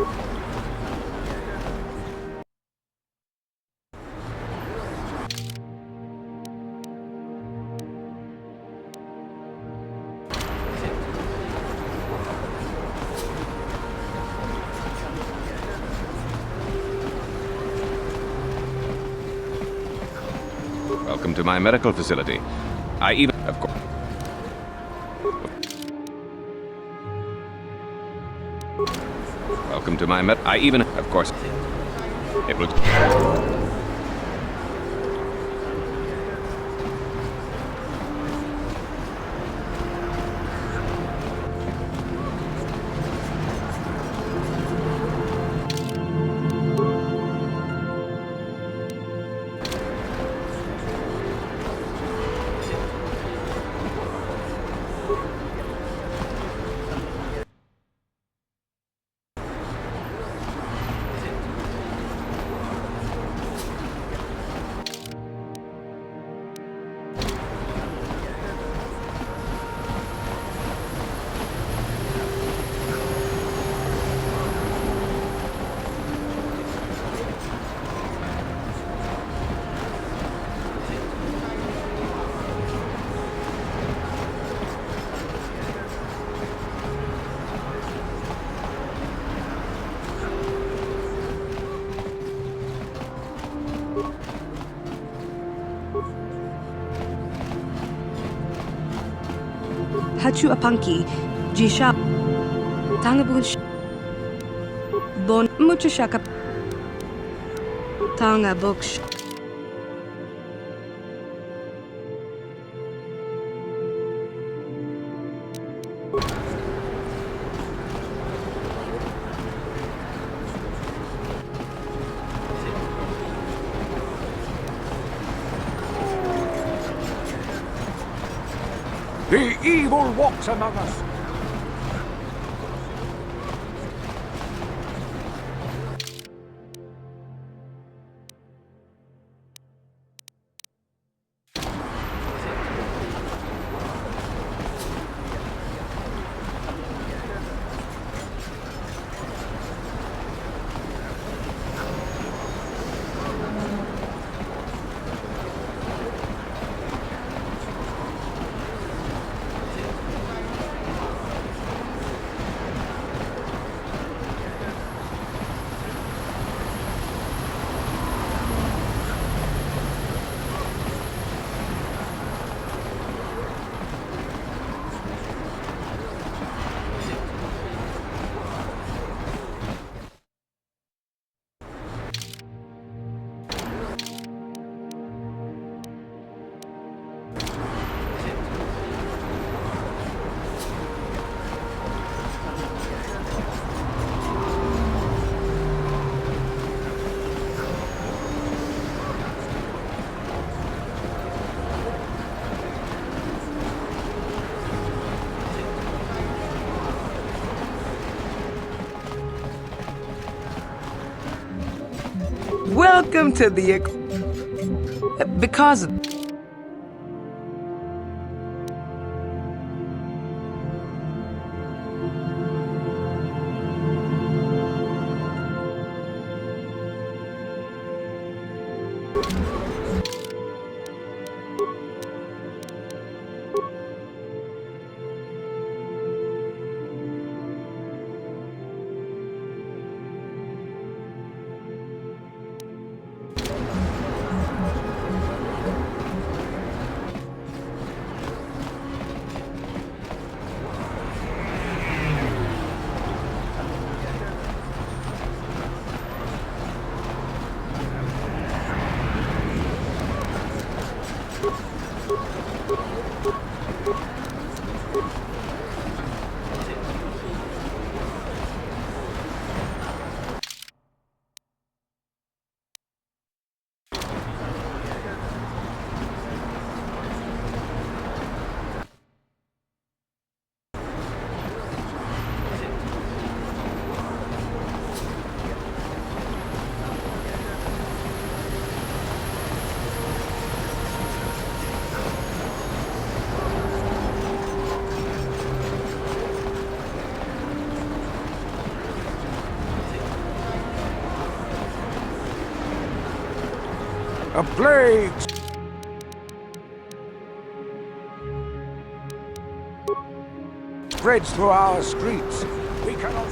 Welcome to my medical facility. I even, of course. Welcome to my I even, of course. It will. Hachu apanki, Jisha, Tangabush, Bon Muchashaka, Tanga Books. The evil walks among us. Welcome to the... Because... The plague spreads through our streets. We cannot.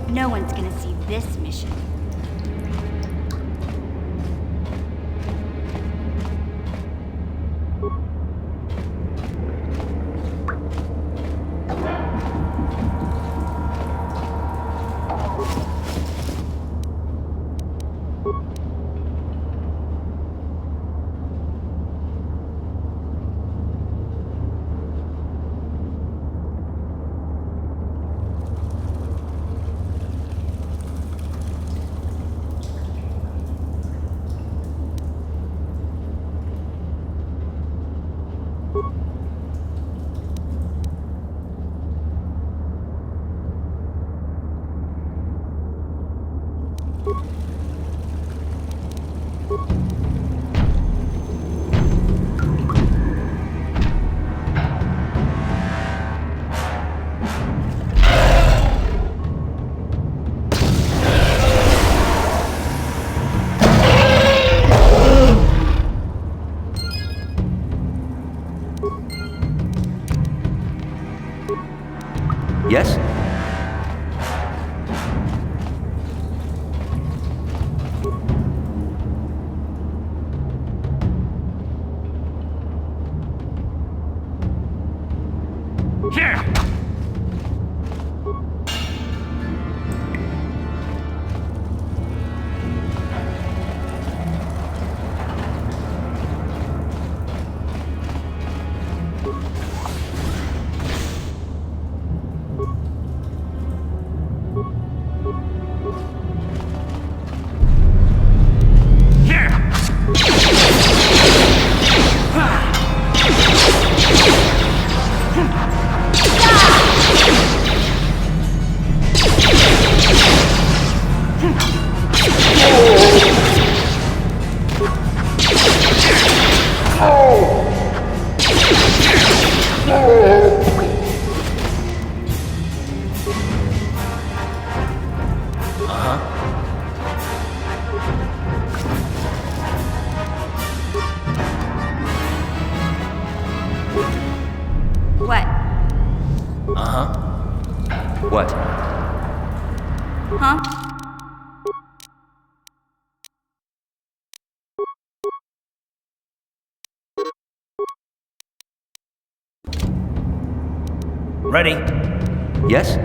No one's gonna see this mission. Yes? Here! What? Huh? Ready? Yes?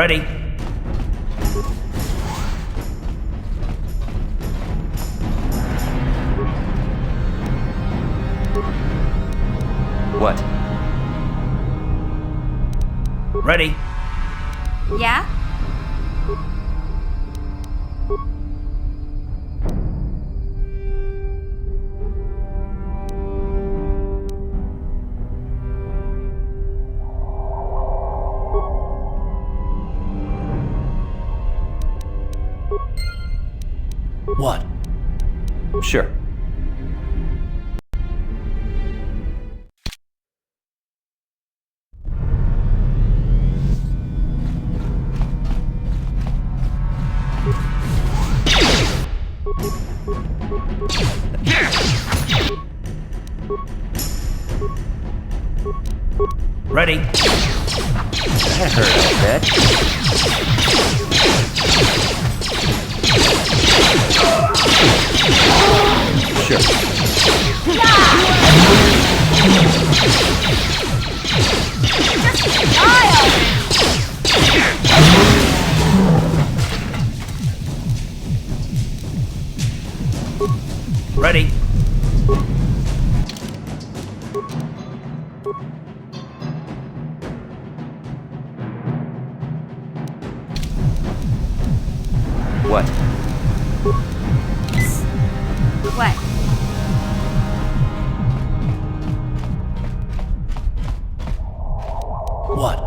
Ready? What? Ready? Yeah? What? Sure. Ready? That hurt a bit. Ready? What? What? What?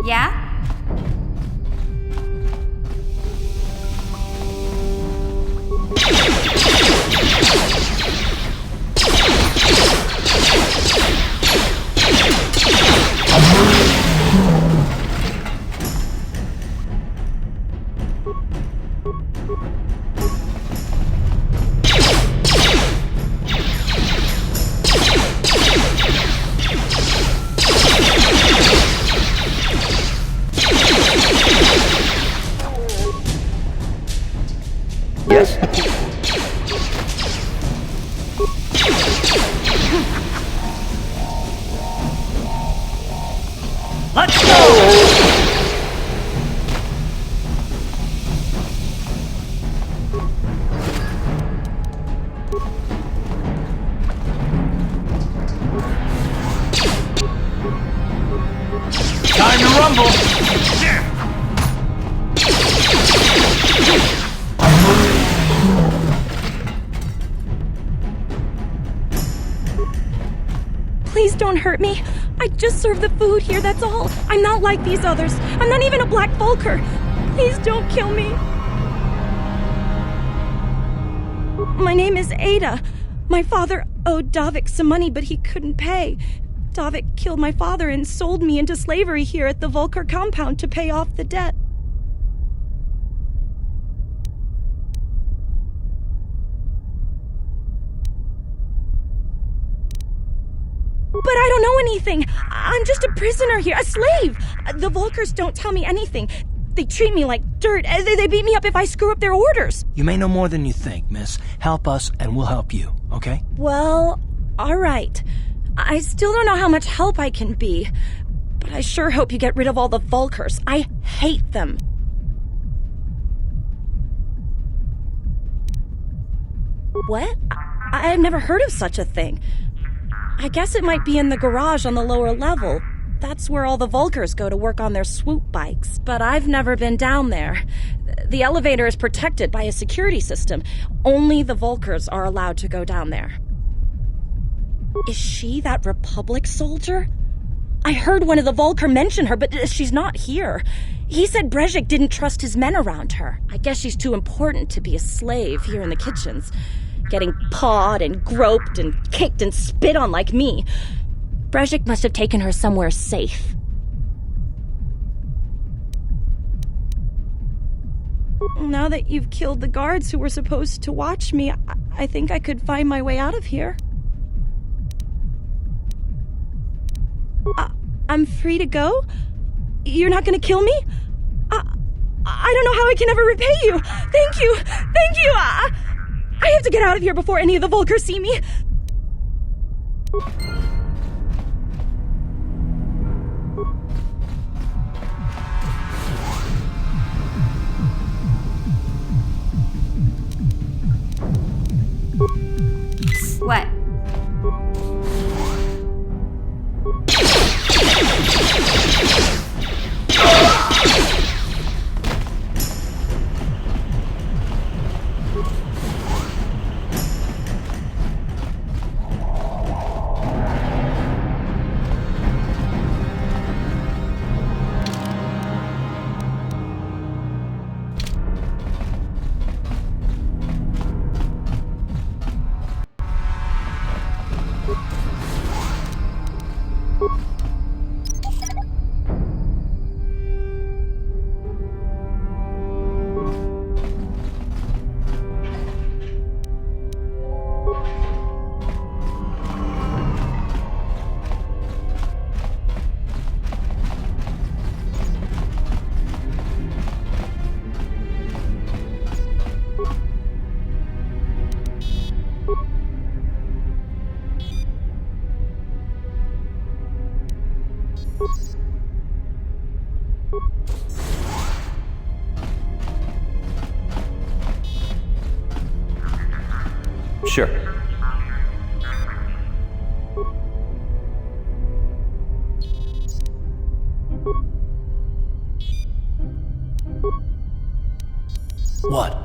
Yeah? Yes? Let's go! Time to rumble! Please don't hurt me. I just serve the food here, that's all. I'm not like these others. I'm not even a Black Volker. Please don't kill me. My name is Ada. My father owed Davik some money, but he couldn't pay. Sovic killed my father and sold me into slavery here at the Volker compound to pay off the debt. But I don't know anything. I'm just a prisoner here, a slave. The Volkers don't tell me anything. They treat me like dirt. They beat me up if I screw up their orders. You may know more than you think, miss. Help us and we'll help you, okay? Well, all right. I still don't know how much help I can be, but I sure hope you get rid of all the Volkers. I hate them. What? I've never heard of such a thing. I guess it might be in the garage on the lower level. That's where all the Volkers go to work on their swoop bikes, but I've never been down there. The elevator is protected by a security system. Only the Volkers are allowed to go down there. Is she that Republic soldier? I heard one of the Volker mention her, but she's not here. He said Brezhik didn't trust his men around her. I guess she's too important to be a slave here in the kitchens, getting pawed and groped and kicked and spit on like me. Brezhik must have taken her somewhere safe. Now that you've killed the guards who were supposed to watch me, I think I could find my way out of here. I'm free to go? You're not gonna kill me? I don't know how I can ever repay you. Thank you. Thank you. I have to get out of here before any of the Volkers see me. What? Sure. What?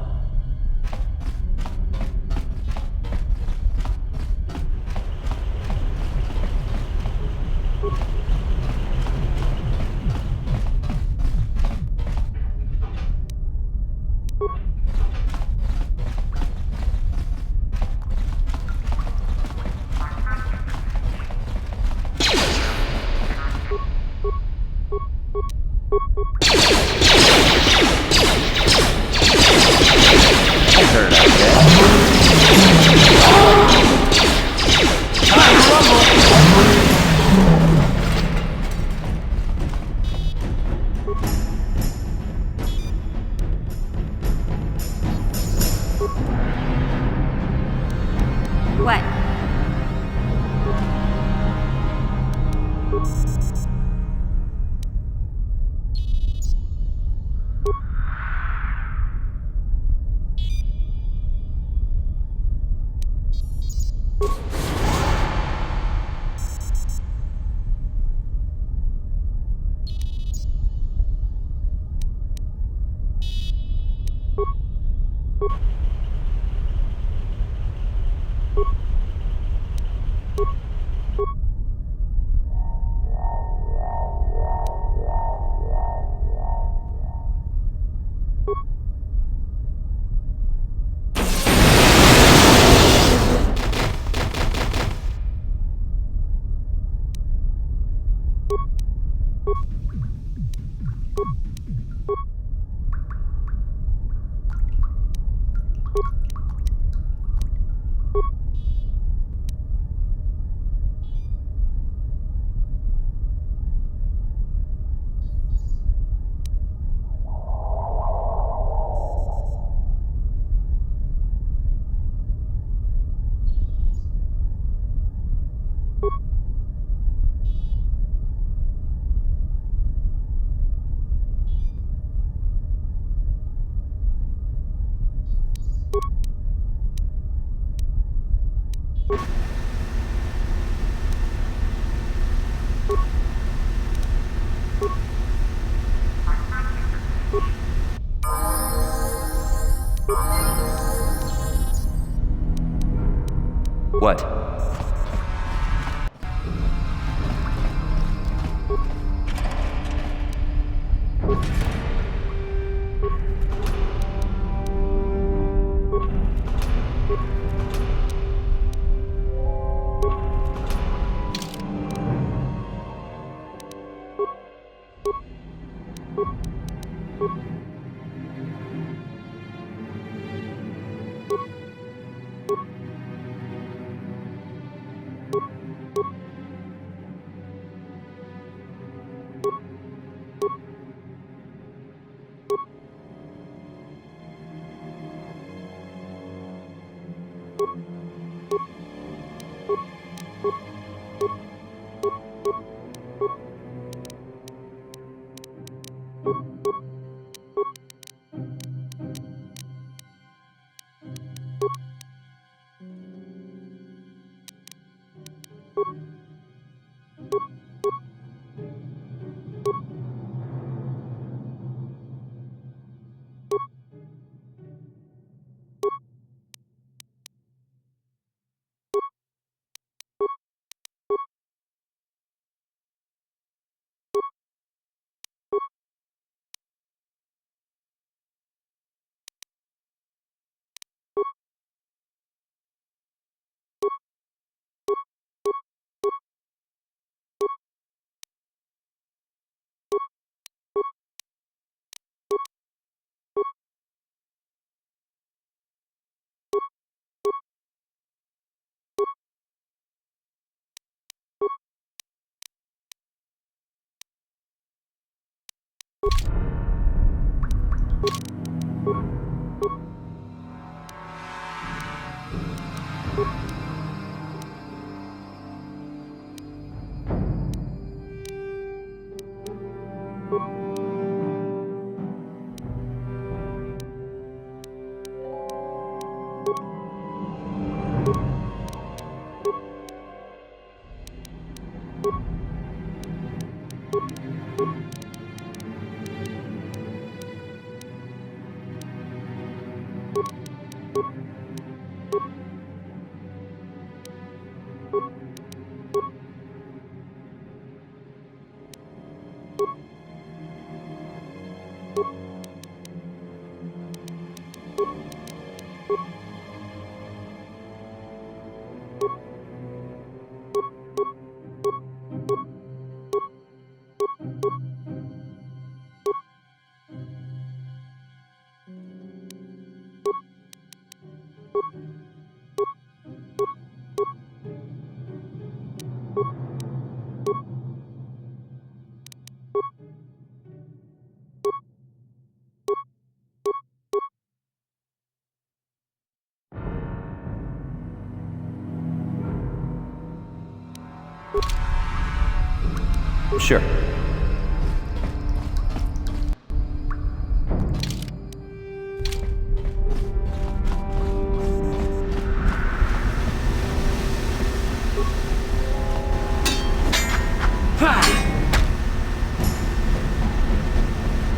Sure.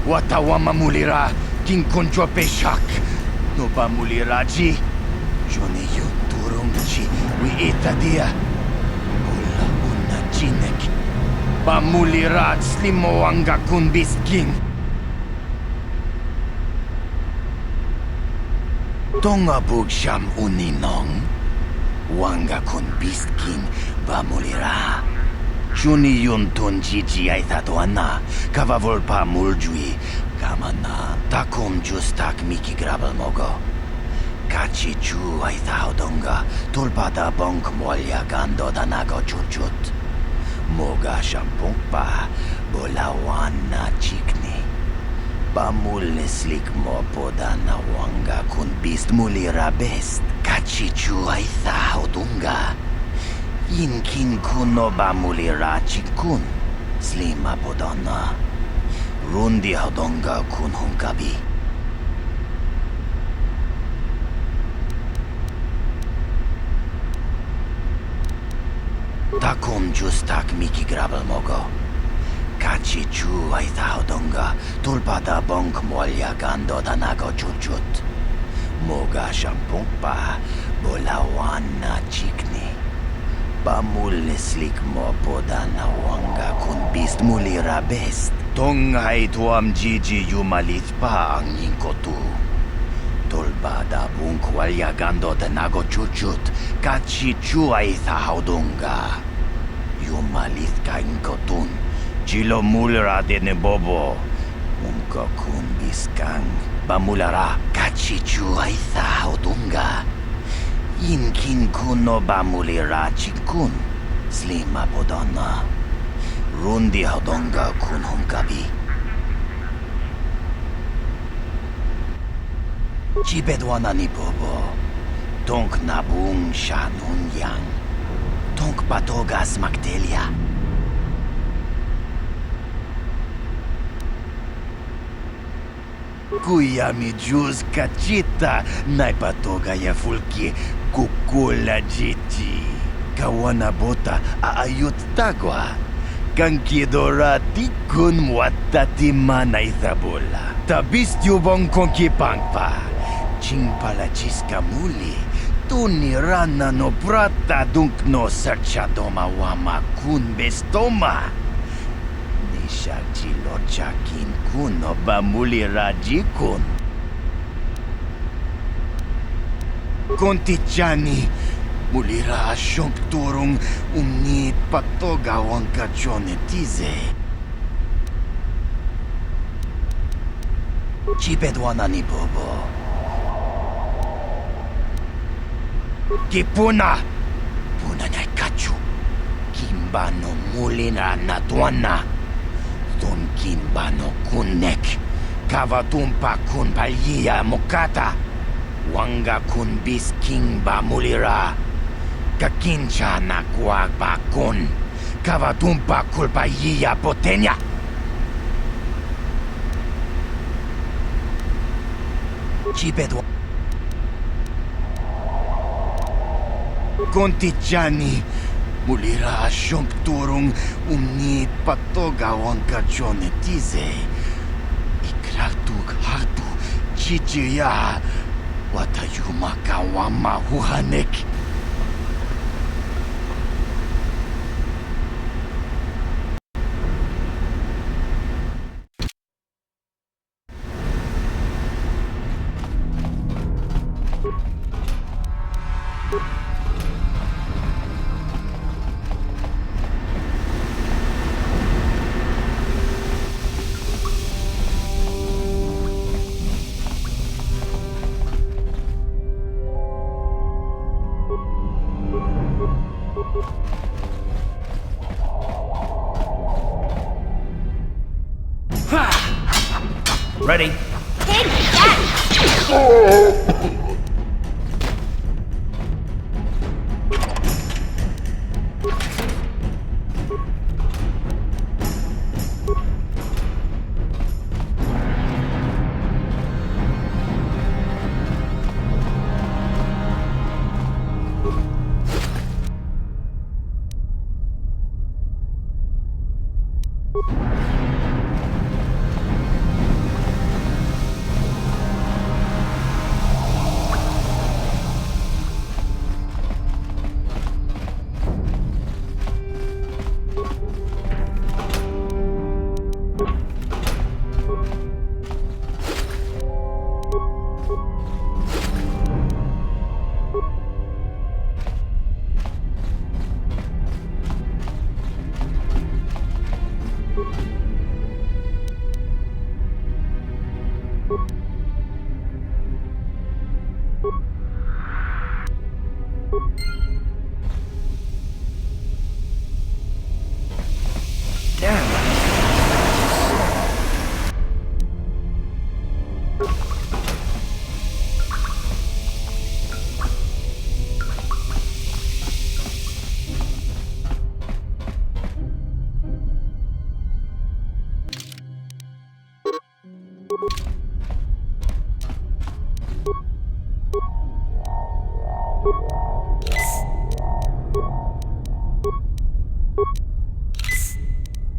Watawa mamulira kinkonjwa peshak. No ba muliraji. Jone yu turungchi wi itadia. Ula una jinek. Ba mulirat slimo wanga kun bisking. Tonga bugsham uninong. Wanga kun bisking ba mulira. Juni yun tun jiji ay tatuana, kavavol pa muljui, kamana, takum justak miki grabal mogo. Kachi chu ay taudonga, tulpada bonk molya gando danago churchut. Moga shampung pa, bolawan na chikni. Bamul neslik mo podana wanga kun bist mulira best. Kachi chu ay taudonga. Inkin kuno ba mulira chikun, slima podana. Rundi hodonga kun hunkabi. Takum justak miki grabal mogo. Kachi chu ay hodonga, tulpada bonk molya gando danago churchut. Moga shampung pa, bolawan na chikni. Bamul neslik mo podana wanga kun bist mulira best. Tonghay tuam jiji yumalit pa ang yingkotu. Tolbada bunkwalya gando tenago chuchut, kachi chuay thaudunga. Yumalit ka yingkotun, chilo mulira de bobo. Unko kun biskang, bamulara, kachi chuay thaudunga. Inkin kuno ba mulira chikun, slima podana. Rundi hodonga kun hunkabi. Chibedwana ni bobo, tonk nabung shanun yang. Tonk patogas Magdelia. Kuya mi juz kachita naipatoga ya fulki kukula jiti. Kawana bota aayut tagwa. Kankidora tikun muatati manaithabula. Tabistyo bong konkipangpa. Chingpala chiskamuli. Tunirana no prata dunkno sarchadoma wama kun bestoma. Nishachilochakin kuno bamuli rajikun. Kontichani mulira asyong turong umni patogawang kajonetize. Chipedwana ni Bobo. Kipuna! Puna na kachu. Kimbano mulina natwana. Ton kimbano kunek. Kavatumpa kun palya mukata. Wanga kun bis kimba mulira. Kakincha na kuagba kun. Kavatumpa kulpalya potenya. Chipedwa. Kontichani mulira asyong turong umni patogawang kajonetize. Ikratug hatu chichiya watayuma kawama huhanek. Ready? Take that!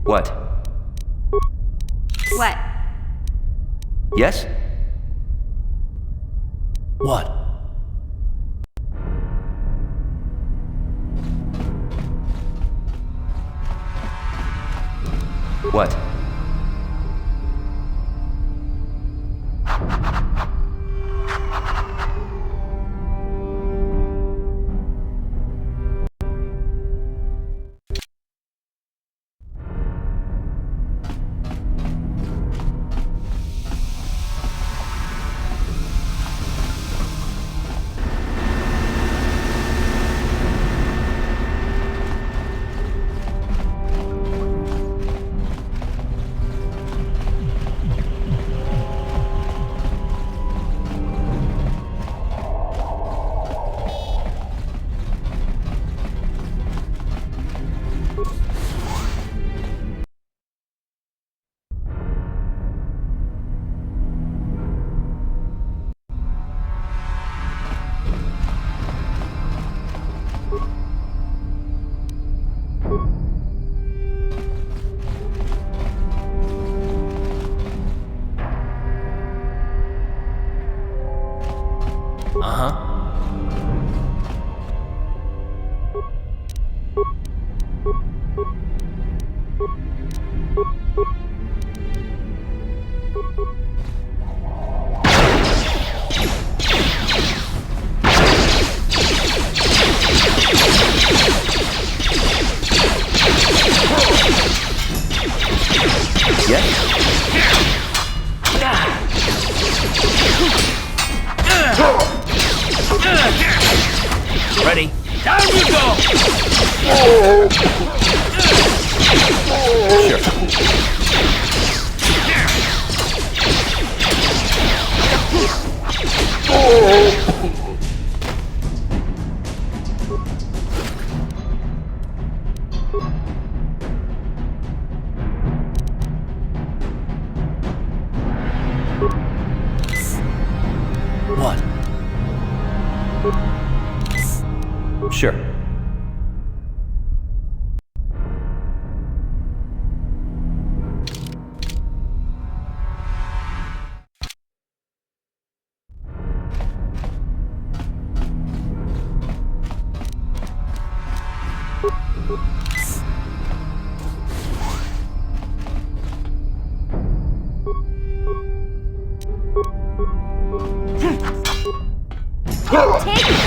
What? What? Yes? What? What? What? Sure. Take that!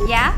Yeah?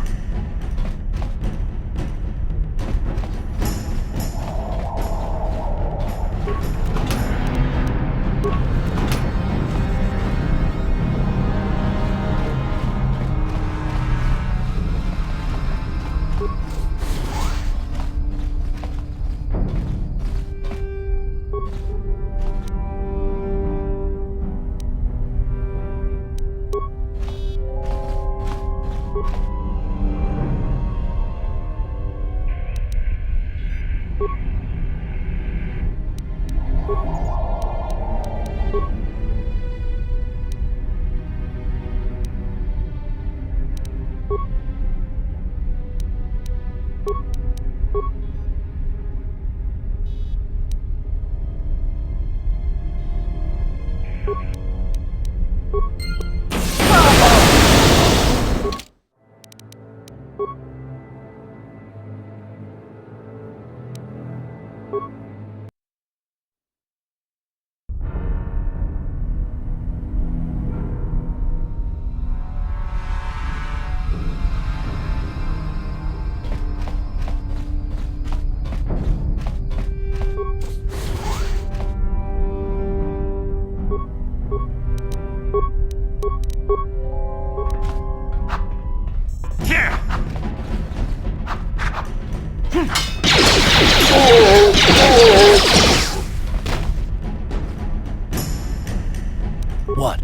What?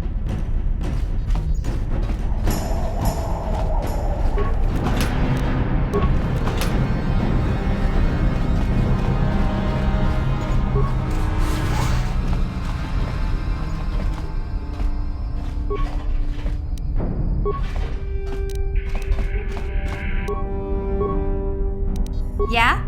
Yeah?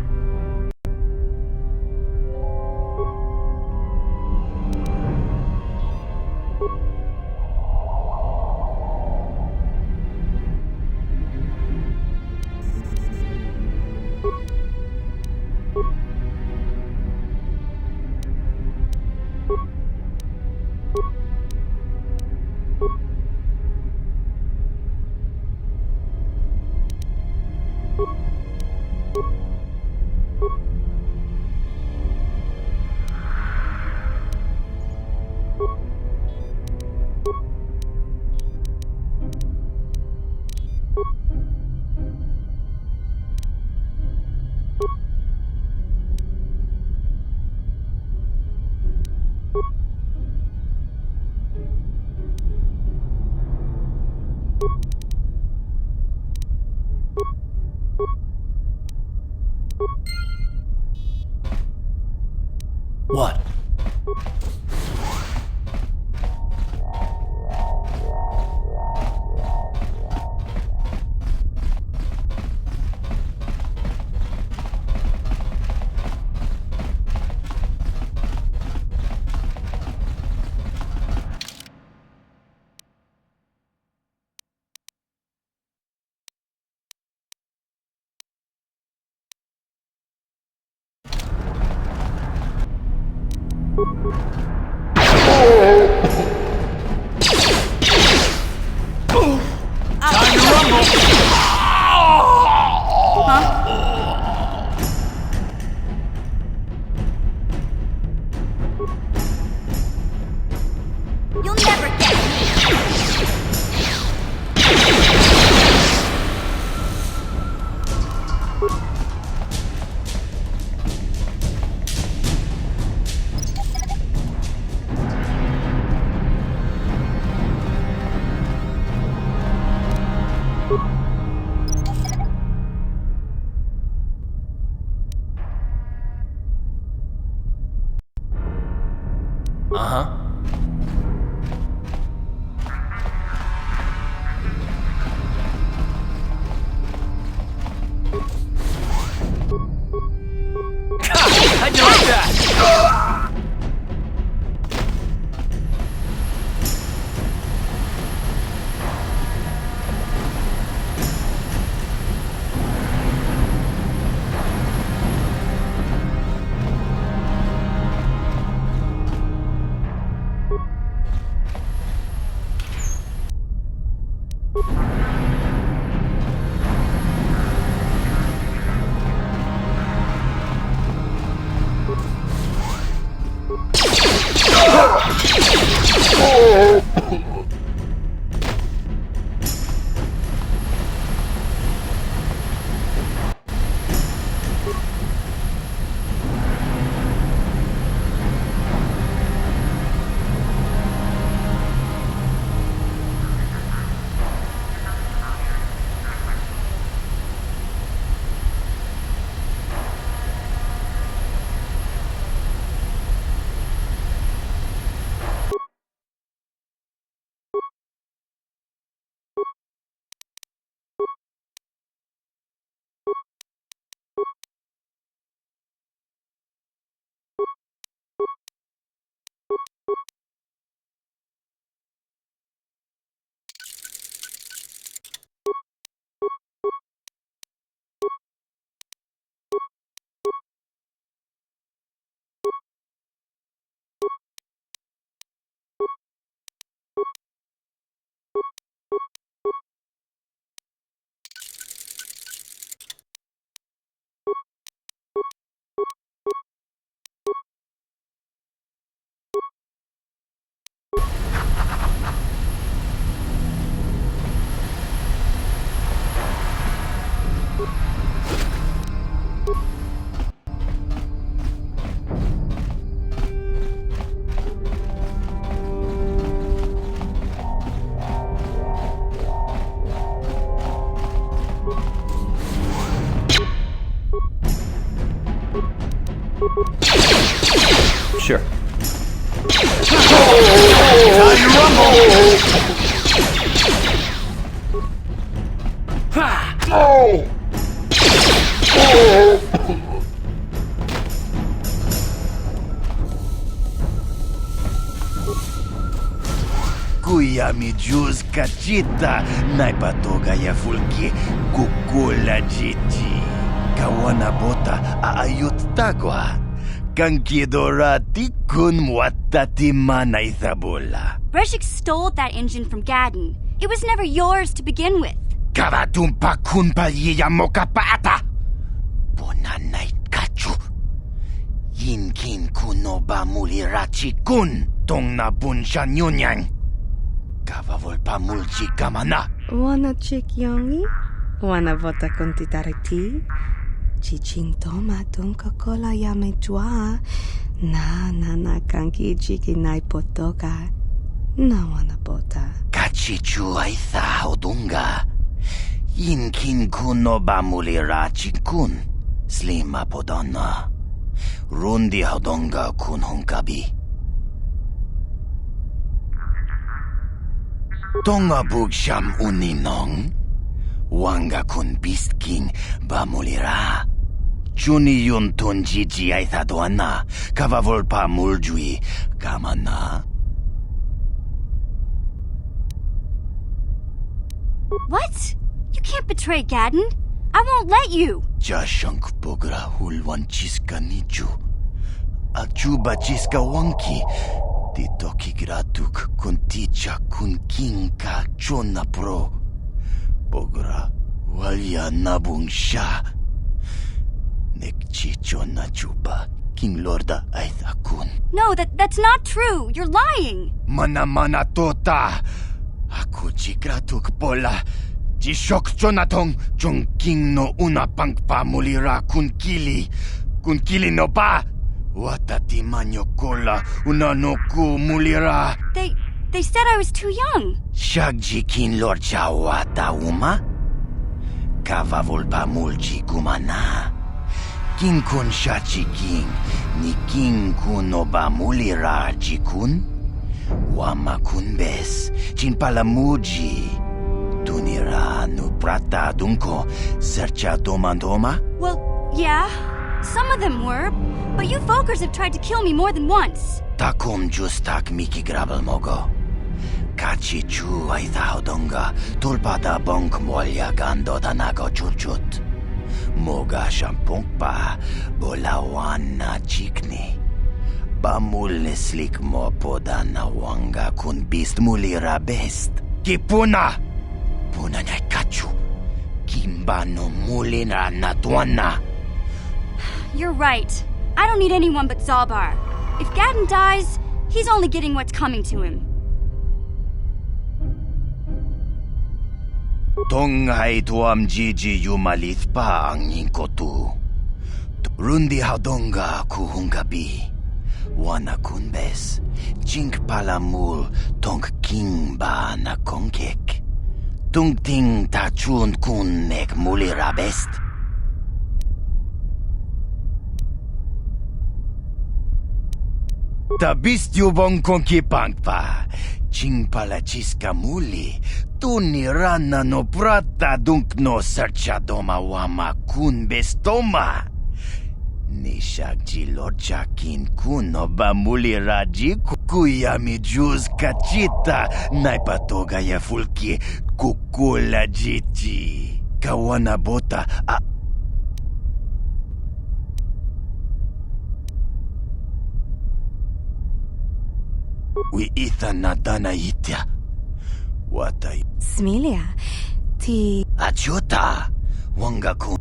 What? Sure. Kuya mi juz kachita, naipatoga ya fulki, kukula jiji. Kawana bota aayot tagwa. Kankidorati kun mwatati manaithabola. Breshik stole that engine from Gadden. It was never yours to begin with. Kavatumpa kun palyiya mokapaata. Bonanay kachu. Yinkin kunoba mulirachi kun. Tong na bunsha nyunyang. Kavavolpa mulchi kamana. Wana chikyongi? Wana vota kontitariti? Chichintoma tunka kola yamejua. Na kanki chiki naipotoka. Na wana bota. Kachichu aitha odunga. Yinkin kunoba mulirachi kun. Slima podonna. Rundi hodonga kun hunkabi. Tonga bugsham uninong. Wanga kun Beast King bamulira. Juni yun tun jiji aithadoana. Kavavolpa muljui kamana. What? You can't betray Gadden. I won't let you. Jashank bogra hulwan chiska niju. Ajuba chiska wanki. Titoki gratuk kun ticha kun kinka chona pro. Bogra walya nabung sha. Nekchi chona juba. King Lorda aithakun. No, that's not true. You're lying. Mana tota. Aku chikratuk pola. Jishok chonatong chung king no una pangpa mulira kun kili. Kun kili no ba. Watati manyo kola una no ku mulira. They said I was too young. Shagji kin lorcha wata uma? Kavavulpa mulchi kumana. King kun shachi king. Ni king kun oba mulira jikun. Wama kun bes. Chin palamuji. Tunira nu prata dunko. Sercha domandoma? Well, yeah. Some of them were, but you Volkers have tried to kill me more than once. Takum justak miki grabel mogo. Kachi chu aitha hodonga. Tulpada bonk molya gando danago churchut. Moga shampongpa bolawana chikni. Bamul neslik mo poda na wanga kun Beast mulira best. Kipuna! Puna nyay kachu. Kimba no mulina natuana. You're right. I don't need anyone but Zalbar. If Gadden dies, he's only getting what's coming to him. Tonghay tuam jiji yumalith pa ang yingkotu. Rundi hadonga kuhungabi. Wana kunbes. Jink palamul tong king ba na kongkek. Tung ting tachun kun nek mulira best. Tabist yubong konki pangpa. Ching pala chiska muli. Tuni rana no prata dunk no sercha doma wama kun bestoma. Ni shakji lorcha kin kun no bamuli raji kuya mi juz kachita. Naipatoga ya fulki kukula jiji. Kawana bota a... We itha nadana itya. Watai. Smilia, ti... Achuta. Wanga kun.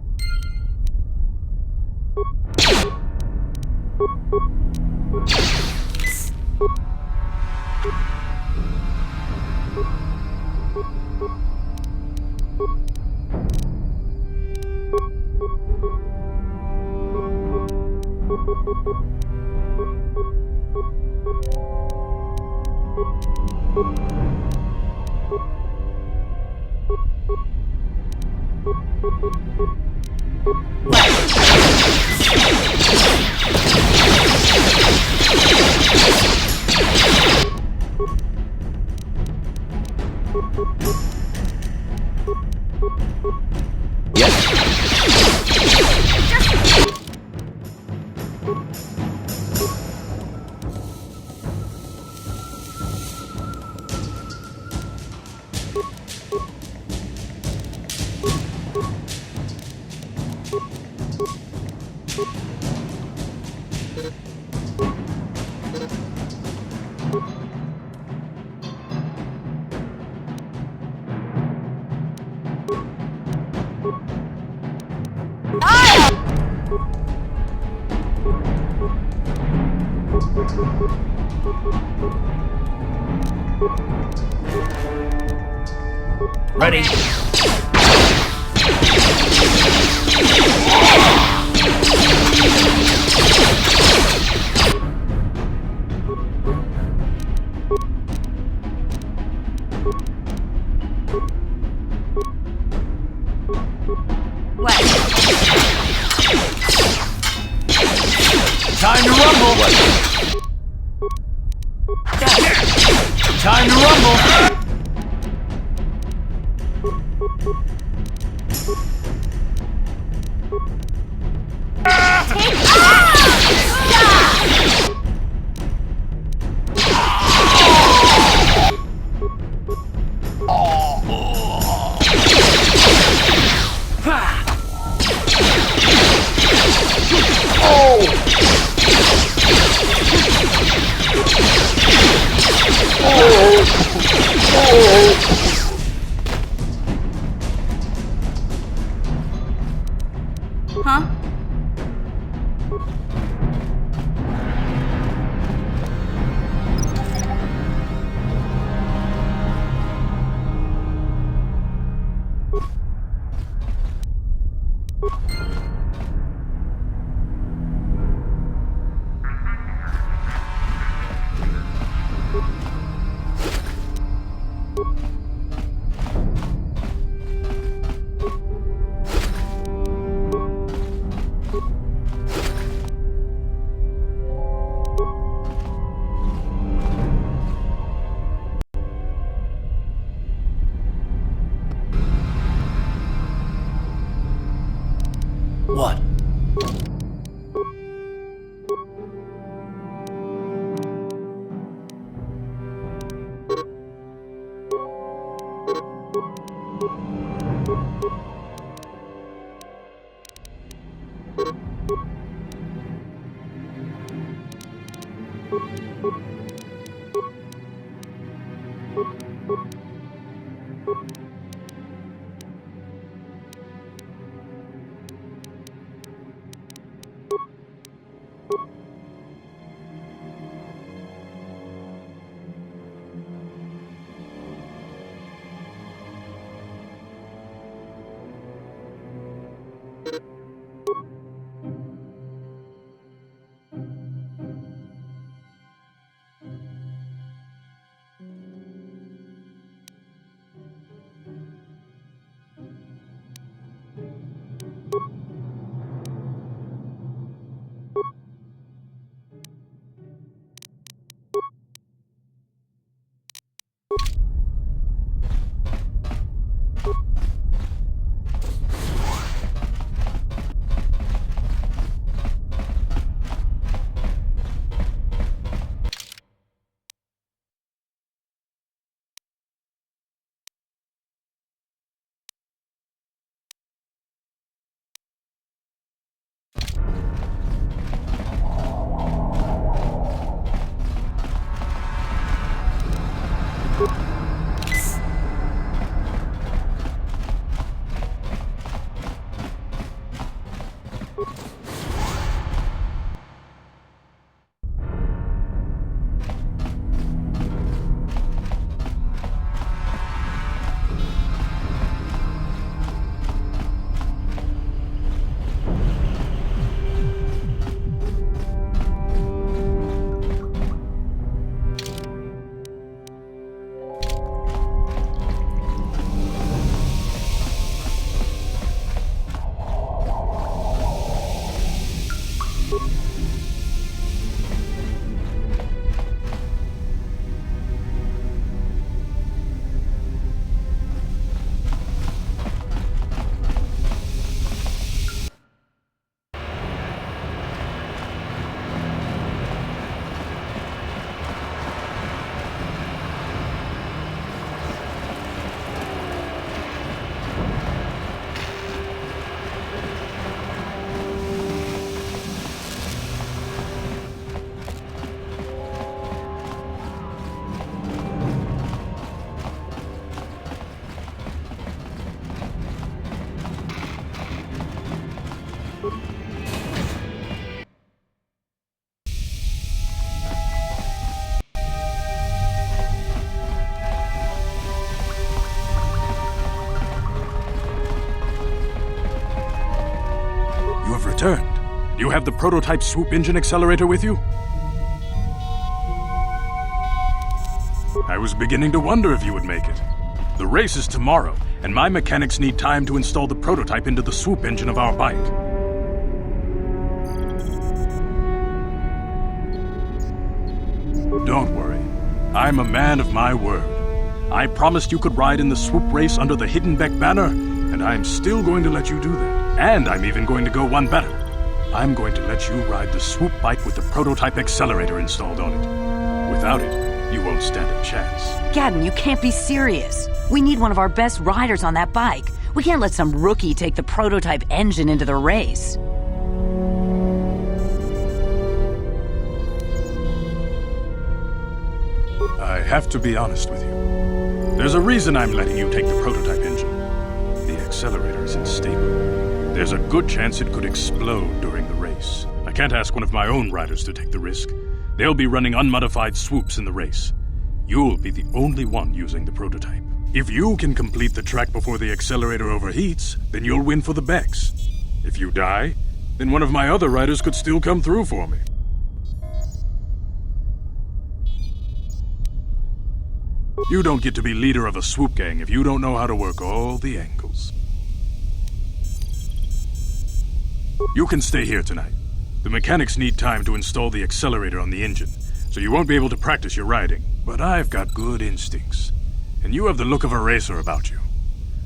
Ready. What? Time to rumble. Time to rumble. Huh? What? returned. Do you have the prototype swoop engine accelerator with you? I was beginning to wonder if you would make it. The race is tomorrow, and my mechanics need time to install the prototype into the swoop engine of our bike. Don't worry. I'm a man of my word. I promised you could ride in the swoop race under the Hiddenbeck banner, and I'm still going to let you do that. And I'm even going to go one better. I'm going to let you ride the swoop bike with the prototype accelerator installed on it. Without it, you won't stand a chance. Gadden, you can't be serious. We need one of our best riders on that bike. We can't let some rookie take the prototype engine into the race. I have to be honest with you. There's a reason I'm letting you take the prototype engine. The accelerator is unstable. There's a good chance it could explode during the race. I can't ask one of my own riders to take the risk. They'll be running unmodified swoops in the race. You'll be the only one using the prototype. If you can complete the track before the accelerator overheats, then you'll win for the Becks. If you die, then one of my other riders could still come through for me. You don't get to be leader of a swoop gang if you don't know how to work all the angles. You can stay here tonight. The mechanics need time to install the accelerator on the engine, so you won't be able to practice your riding. But I've got good instincts, and you have the look of a racer about you.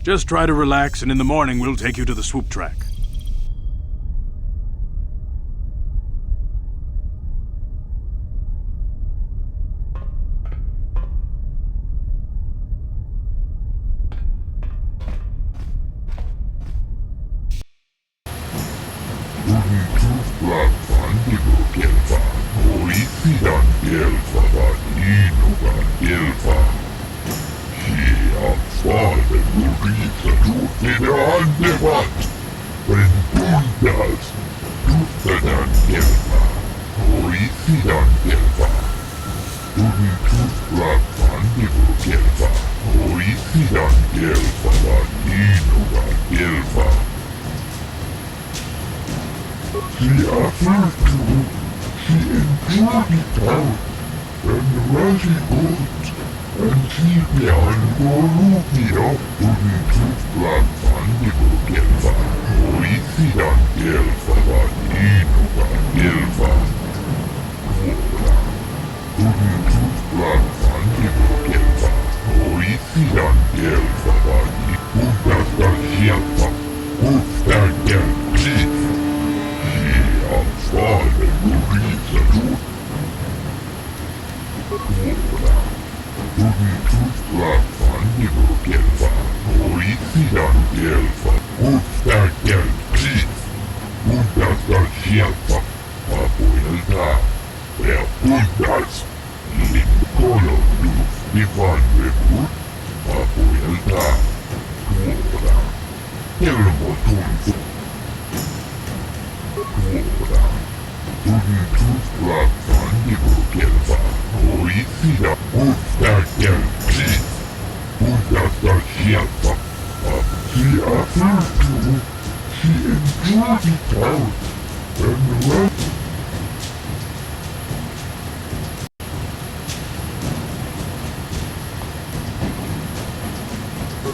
Just try to relax, and in the morning we'll take you to the swoop track.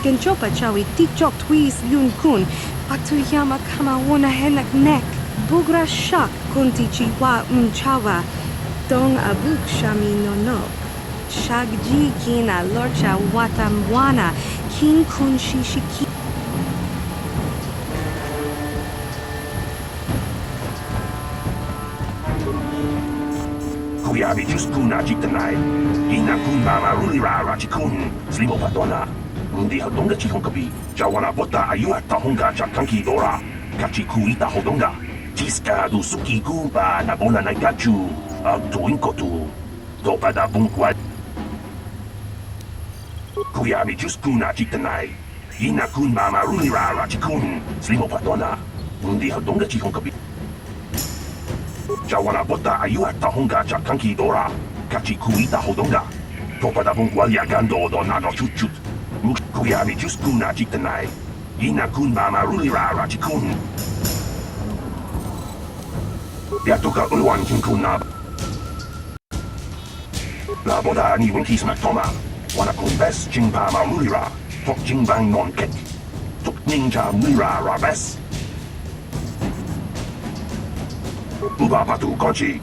Genchopa chawi tikchok twis yun kun. Patuyama kama wona henak nek. Bugra shak kunti chiwa chawa. Dong abuk shami no no. Shagji kina lorcha watamwana. Kin kun shishiki. Kuyabi juskuna jitanai. Ina kun mama rulira rachikun. Slimo patona. Ndi hodonga chihonkabi. Jawana bota ayuata honga chakanki dora. Kachi kuita hodonga. Tiska du suki kumpa na bona naikachu. Agtuinkotu. Topa da bunkwa. Kuyabi juskuna jitanai. Ina kun mama rulira rachikun. Slimo patona. Ndi hodonga chihonkabi. Jawana bota ayuata honga chakanki dora. Kachi kuita hodonga. Topa da bunkwa yagando do nago chuchut. Kuyabi juskuna jitanai. Ina kun mama rulira rachikun. Diatuka ulwan kinkuna. Laboda ni winkis matoma. Wana kumbes jingpa marulira. Tok jingbang non kek. Tok ninja mira rabes. Uba patu kochi.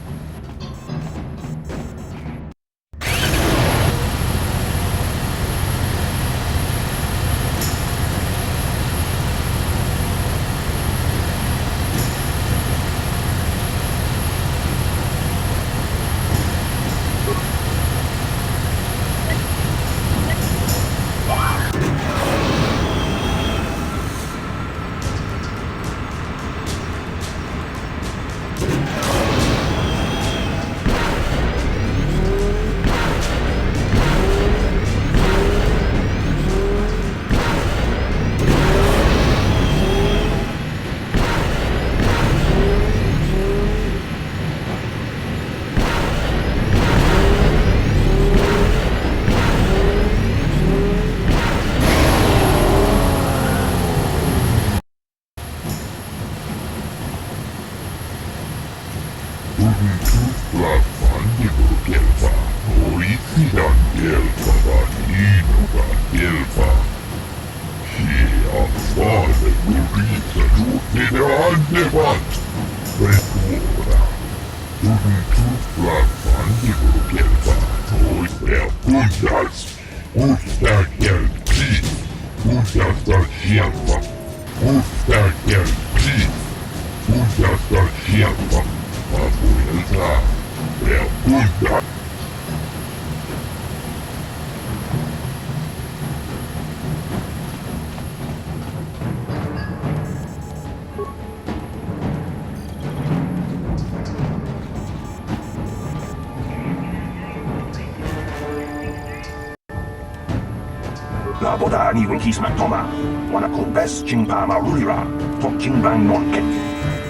Laboda ni winkis matoma. Wana kumbes jingpa marulira. Tok jingbang non kek.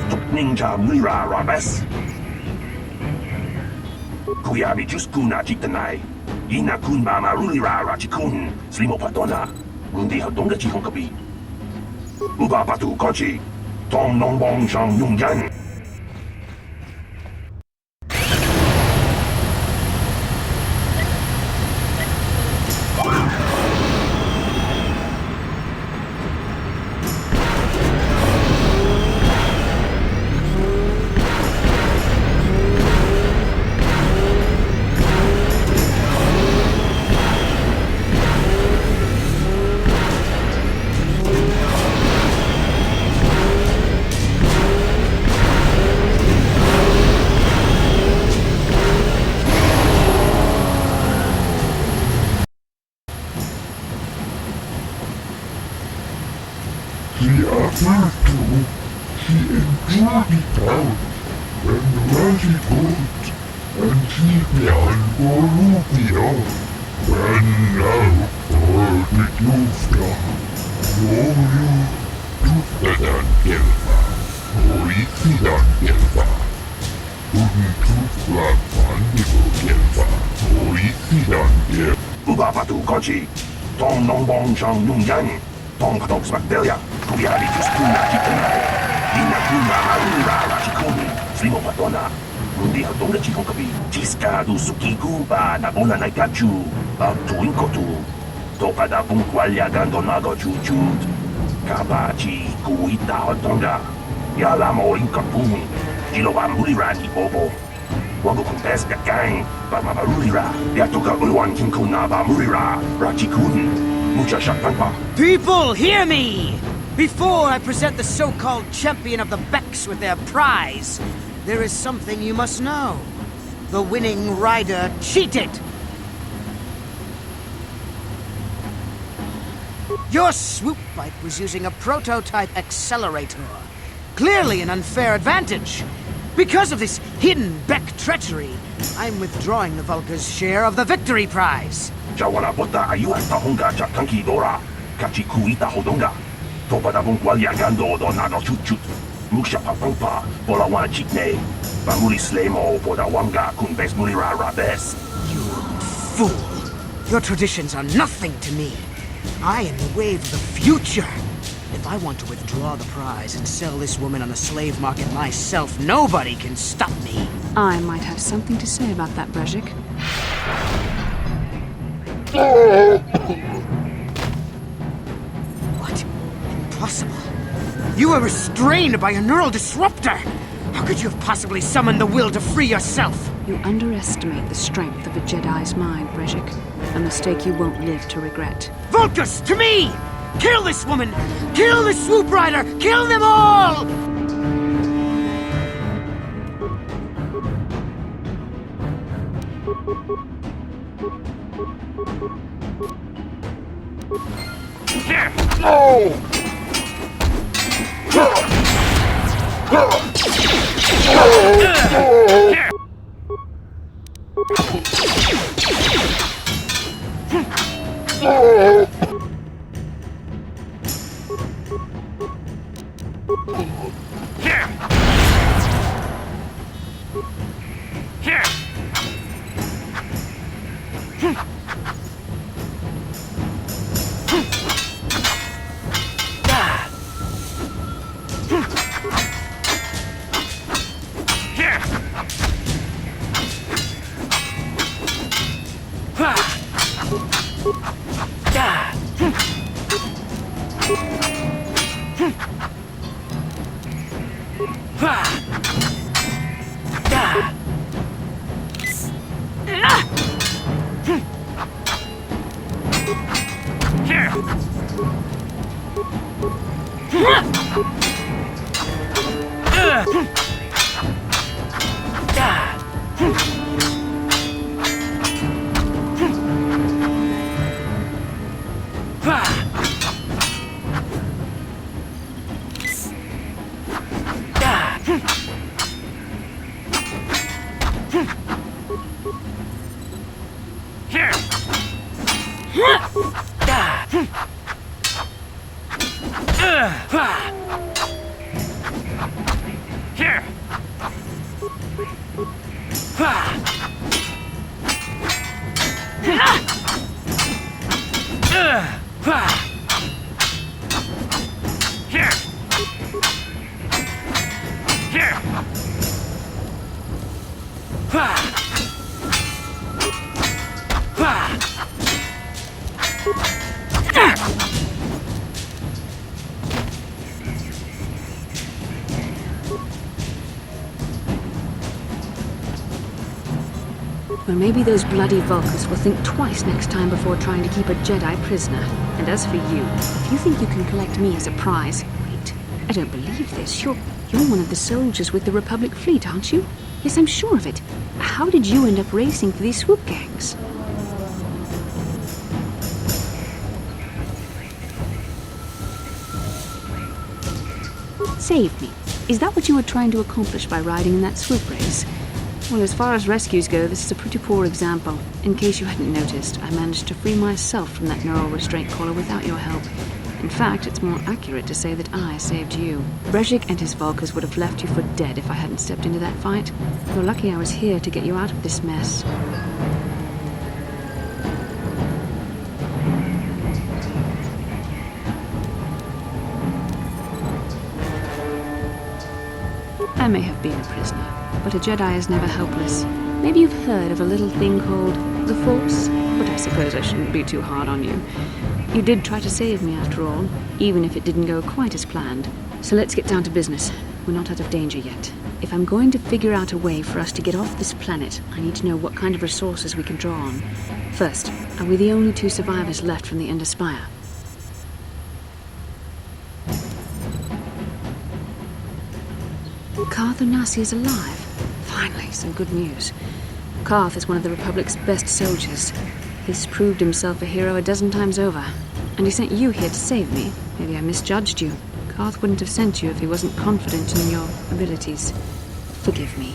Tok ninja mira rabes. Kuyabi juskuna jitanai. Ina kunba marulira rachikun. Slimo patona. Mundi hadonga chikon kapi. Uba patu kochi. Tong nongbong shang yung yan. Uba patu kochi. Tong nongbong shang yung yan. Tong katok smakdelia. Kuyabi juskuna jitanai. Ina kunba marulira rachikun. Slimo patona. Mundi hadonga chikon kapi. Jiska du suki kuba na bona na gachu. Tuin kotu. Topada punkwalya gando nago chuchut. Kabachi kuita hadonga. Yala mo inkapun. Jiloba mulira ni bobo. Wago kumpes gakain. Bama marulira. Diatuka ulwan kinkuna ba mulira. Rachikun. Mucha shakpanpa. People, hear me! Before I present the so-called champion of the Becks with their prize, there is something you must know. The winning rider cheated! Your swoop bike was using a prototype accelerator. Clearly an unfair advantage. Because of this hidden Beck treachery, I'm withdrawing the Vulca's share of the victory prize. Jawana bota ayuan tahonga chakanki dora. Kachi kuita hodonga. Topada bunkwalya gando do nago chuchut. Muksha papangpa, bola wana chikne. Bamuri slemo poda wanga kunbes mulira rabes. You fool! Your traditions are nothing to me. I am the wave of the future. If I want to withdraw the prize and sell this woman on the slave market myself, nobody can stop me. I might have something to say about that, Brejik. What? Impossible. You were restrained by a neural disruptor. How could you have possibly summoned the will to free yourself? You underestimate the strength of a Jedi's mind, Brejik. A mistake you won't live to regret. Vulcus, to me! Kill this woman! Kill the swoop rider! Kill them all! Well, maybe those bloody Vulcans will think twice next time before trying to keep a Jedi prisoner. And as for you, if you think you can collect me as a prize... Wait, I don't believe this. You're one of the soldiers with the Republic fleet, aren't you? Yes, I'm sure of it. How did you end up racing for these swoop gangs? Save me. Is that what you were trying to accomplish by riding in that swoop race? Well, as far as rescues go, this is a pretty poor example. In case you hadn't noticed, I managed to free myself from that neural restraint collar without your help. In fact, it's more accurate to say that I saved you. Brejik and his Vulcans would have left you for dead if I hadn't stepped into that fight. You're lucky I was here to get you out of this mess. I may have been a prisoner, but a Jedi is never helpless. Maybe you've heard of a little thing called the Force, but I suppose I shouldn't be too hard on you. You did try to save me after all, even if it didn't go quite as planned. So let's get down to business. We're not out of danger yet. If I'm going to figure out a way for us to get off this planet, I need to know what kind of resources we can draw on. First, are we the only two survivors left from the Ender Spire? Carth Onasi is alive. Finally, some good news. Carth is one of the Republic's best soldiers. He's proved himself a hero a dozen times over. And he sent you here to save me. Maybe I misjudged you. Carth wouldn't have sent you if he wasn't confident in your abilities. Forgive me.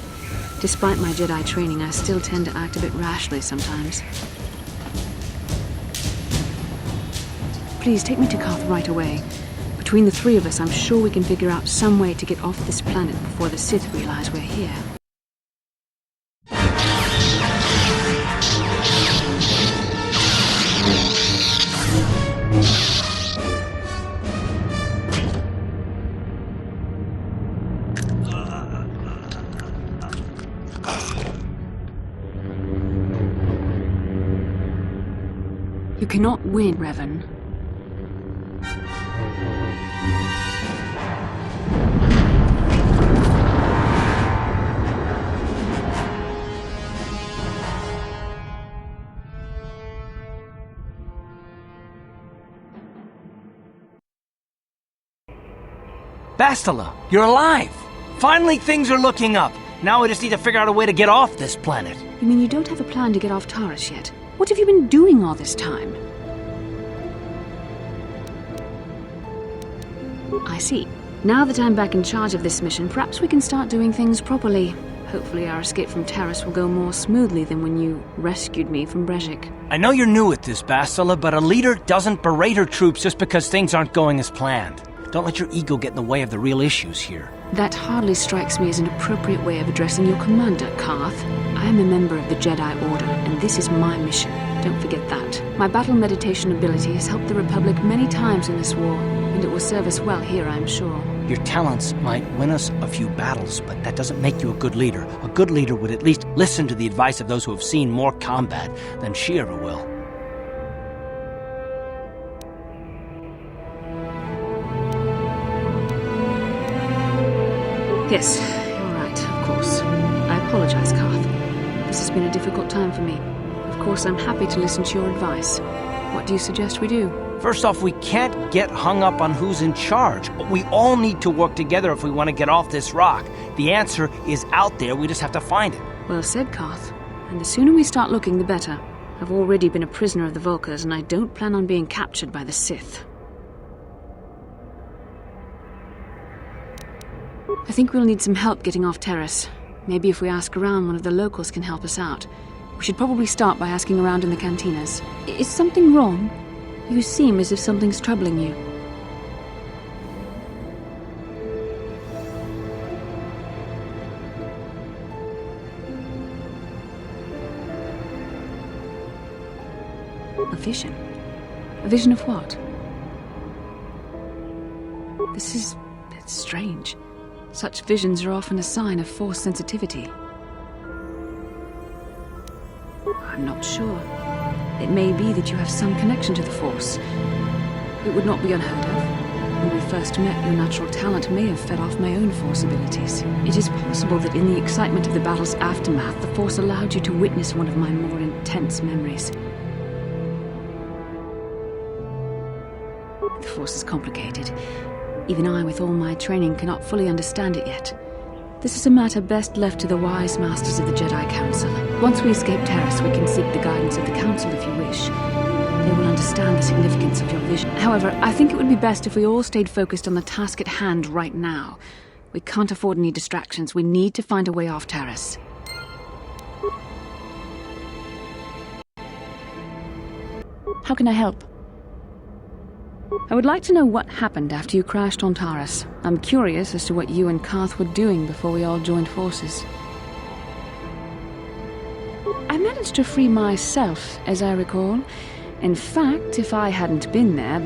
Despite my Jedi training, I still tend to act a bit rashly sometimes. Please take me to Carth right away. Between the three of us, I'm sure we can figure out some way to get off this planet before the Sith realize we're here. cannot win, Revan. Bastila, you're alive! Finally, things are looking up. Now we just need to figure out a way to get off this planet. You mean you don't have a plan to get off Taurus yet? What have you been doing all this time? I see. Now that I'm back in charge of this mission, perhaps we can start doing things properly. Hopefully our escape from Taurus will go more smoothly than when you rescued me from Brejik. I know you're new at this, Bastila, but a leader doesn't berate her troops just because things aren't going as planned. Don't let your ego get in the way of the real issues here. That hardly strikes me as an appropriate way of addressing your commander, Carth. I am a member of the Jedi Order, and this is my mission. Don't forget that. My battle meditation ability has helped the Republic many times in this war, and it will serve us well here, I'm sure. Your talents might win us a few battles, but that doesn't make you a good leader. A good leader would at least listen to the advice of those who have seen more combat than she ever will. Yes, you're right, of course. I apologize, Carth. This has been a difficult time for me. Of course, I'm happy to listen to your advice. What do you suggest we do? First off, we can't get hung up on who's in charge. We all need to work together if we want to get off this rock. The answer is out there, we just have to find it. Well said, Carth. And the sooner we start looking, the better. I've already been a prisoner of the Vulkars, and I don't plan on being captured by the Sith. I think we'll need some help getting off Taurus. Maybe if we ask around, one of the locals can help us out. We should probably start by asking around in the cantinas. Is something wrong? You seem as if something's troubling you. A vision? A vision of what? It's strange. Such visions are often a sign of Force sensitivity. I'm not sure. It may be that you have some connection to the Force. It would not be unheard of. When we first met, your natural talent may have fed off my own Force abilities. It is possible that in the excitement of the battle's aftermath, the Force allowed you to witness one of my more intense memories. The Force is complicated. Even I, with all my training, cannot fully understand it yet. This is a matter best left to the wise masters of the Jedi Council. Once we escape Taurus, we can seek the guidance of the Council if you wish. They will understand the significance of your vision. However, I think it would be best if we all stayed focused on the task at hand right now. We can't afford any distractions. We need to find a way off Taurus. How can I help? I would like to know what happened after you crashed on Taurus. I'm curious as to what you and Carth were doing before we all joined forces. I managed to free myself, as I recall. In fact, if I hadn't been there...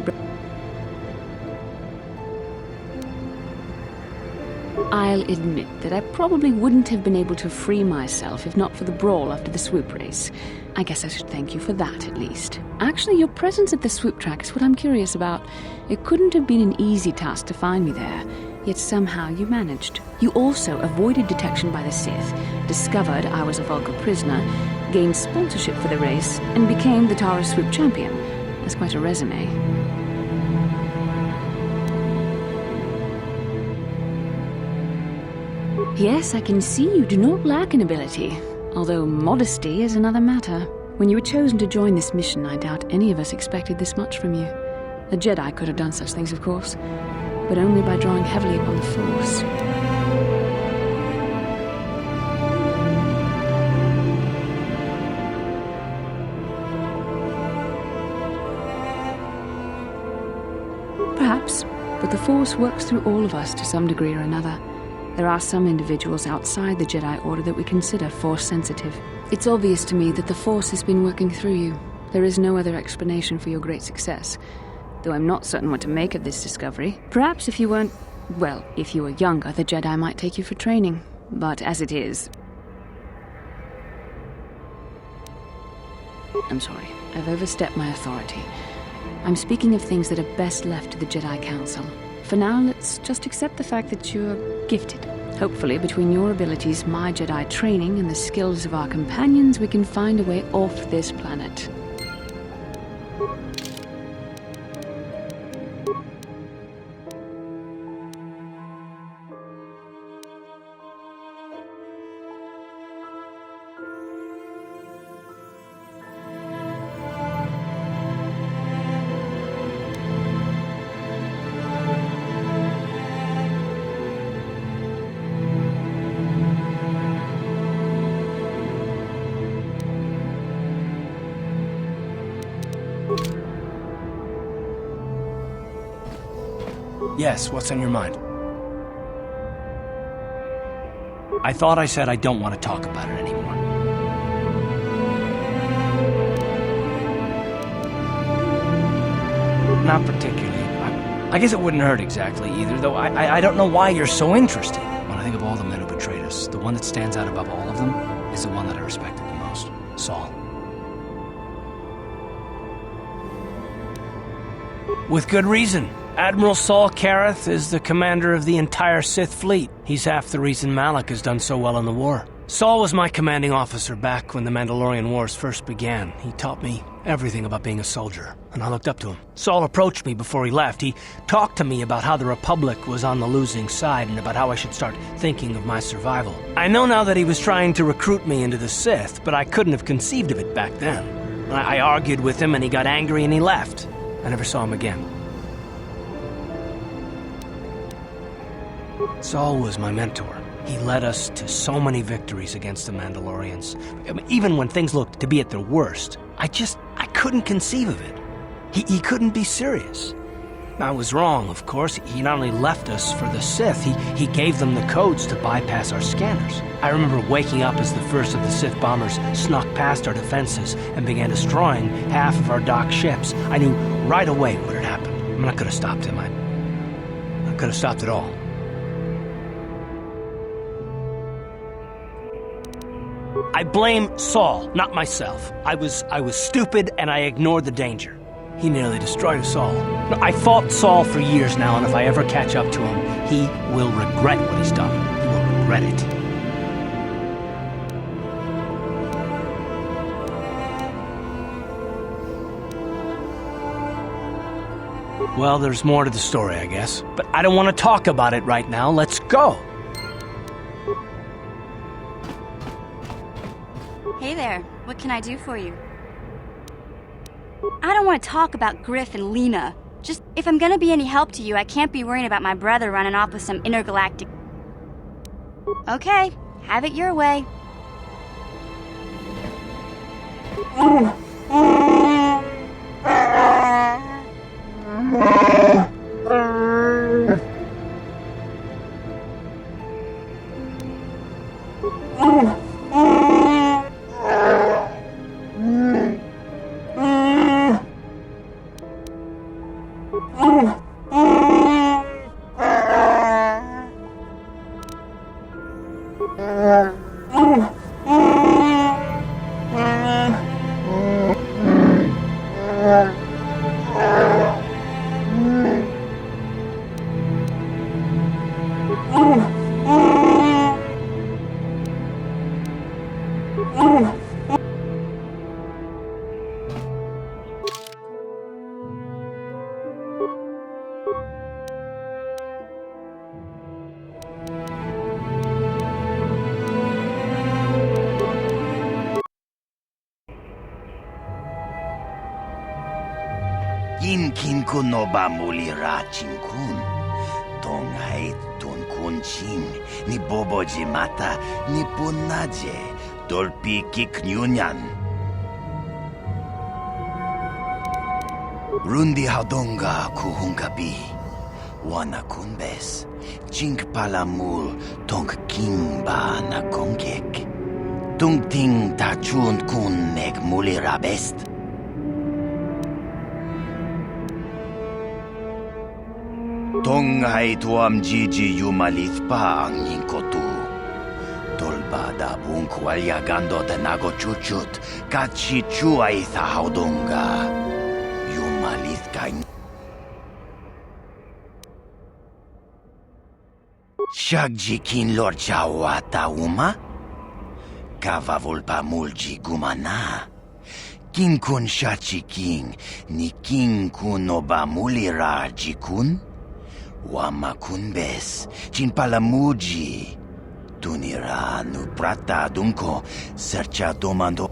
I'll admit that I probably wouldn't have been able to free myself if not for the brawl after the swoop race. I guess I should thank you for that, at least. Actually, your presence at the swoop track is what I'm curious about. It couldn't have been an easy task to find me there, yet somehow you managed. You also avoided detection by the Sith, discovered I was a Vulgar prisoner, gained sponsorship for the race, and became the Taurus swoop champion. That's quite a resume. Yes, I can see you do not lack an ability. Although modesty is another matter. When you were chosen to join this mission, I doubt any of us expected this much from you. A Jedi could have done such things, of course, but only by drawing heavily upon the Force. Perhaps, but the Force works through all of us to some degree or another. There are some individuals outside the Jedi Order that we consider Force-sensitive. It's obvious to me that the Force has been working through you. There is no other explanation for your great success. Though I'm not certain what to make of this discovery. Perhaps if you weren't... well, if you were younger, the Jedi might take you for training. But as it is... I'm sorry. I've overstepped my authority. I'm speaking of things that are best left to the Jedi Council. For now, let's just accept the fact that you're gifted. Hopefully, between your abilities, my Jedi training, and the skills of our companions, we can find a way off this planet. Yes, what's on your mind? I thought I said I don't want to talk about it anymore. Not particularly. I guess it wouldn't hurt exactly either, though I don't know why you're so interested. When I think of all the men who betrayed us, the one that stands out above all of them is the one that I respected the most, Saul. With good reason. Admiral Saul Karath is the commander of the entire Sith fleet. He's half the reason Malak has done so well in the war. Saul was my commanding officer back when the Mandalorian Wars first began. He taught me everything about being a soldier, and I looked up to him. Saul approached me before he left. He talked to me about how the Republic was on the losing side and about how I should start thinking of my survival. I know now that he was trying to recruit me into the Sith, but I couldn't have conceived of it back then. I argued with him and he got angry and he left. I never saw him again. Saul was my mentor. He led us to so many victories against the Mandalorians. I mean, even when things looked to be at their worst, I couldn't conceive of it. He couldn't be serious. I was wrong, of course. He not only left us for the Sith, he gave them the codes to bypass our scanners. I remember waking up as the first of the Sith bombers snuck past our defenses and began destroying half of our docked ships. I knew right away what had happened. I mean, I could have stopped him. I could have stopped it all. I blame Saul, not myself. I was stupid and I ignored the danger. He nearly destroyed us all. I fought Saul for years now, and if I ever catch up to him, he will regret what he's done. He will regret it. Well, there's more to the story, I guess. But I don't want to talk about it right now. Let's go. Hey there, what can I do for you? I don't want to talk about Griff and Lena. Just, if I'm gonna be any help to you, I can't be worrying about my brother running off with some intergalactic... Okay, have it your way. Kin kunoba mulira chinkun. Tongai tunkun chin. Ni boboji mata. Ni punaje. Dolpi kiknyunyan. Rundi hadonga kuhungabi. Wana kunbes. Chink palamul tonk kimba na kongek. Tungting tachun kun nek mulira best. Tongai tuam jiji yumalith pa ang ningkotu. Tol Bada bunk walyagando tenago chuchut, kachi chua itha haudunga. Yumalith kain. Shagjikin lor chawata uma? Kavavulpa mulji gumana. King kun shachi king, ni king kun obamulira jikun? Wamakun bes, chinpalamuji. Tunira nu prata dunko, sercha domando.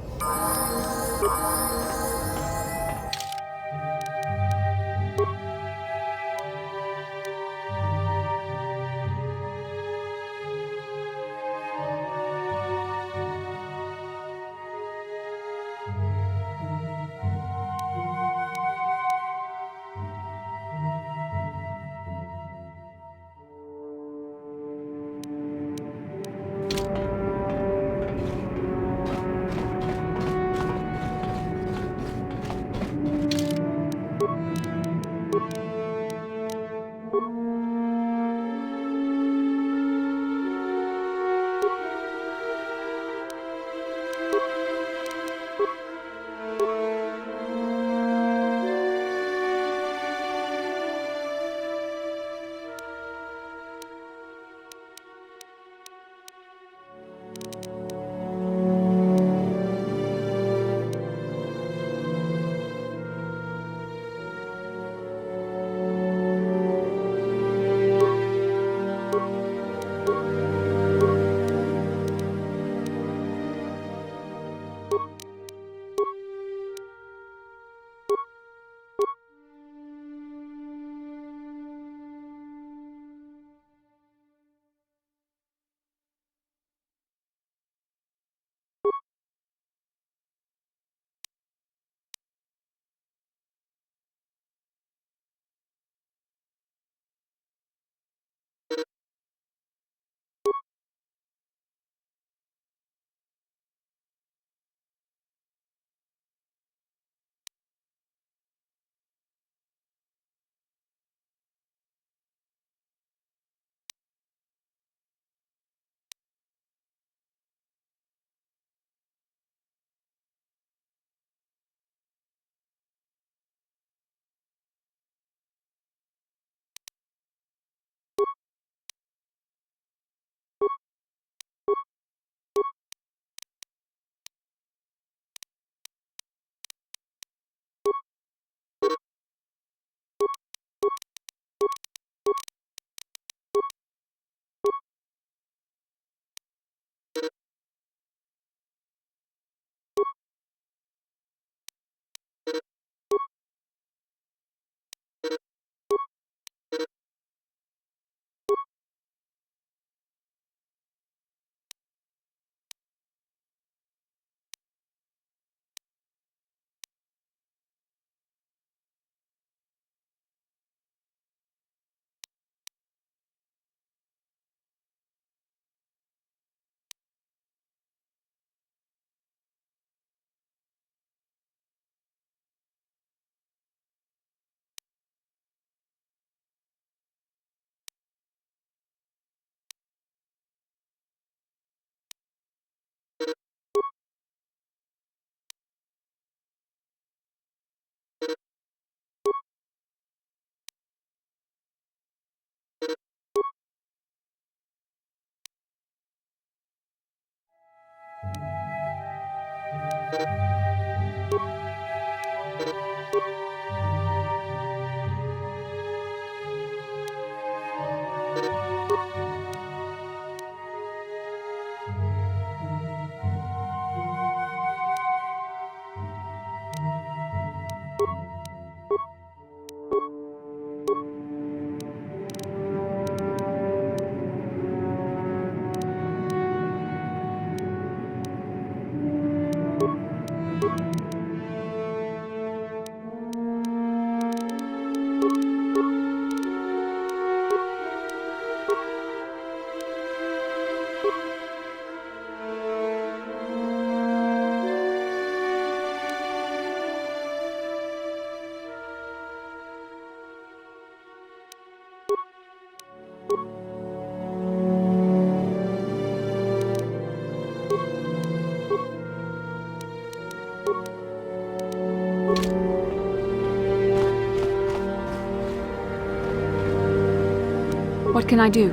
What can I do?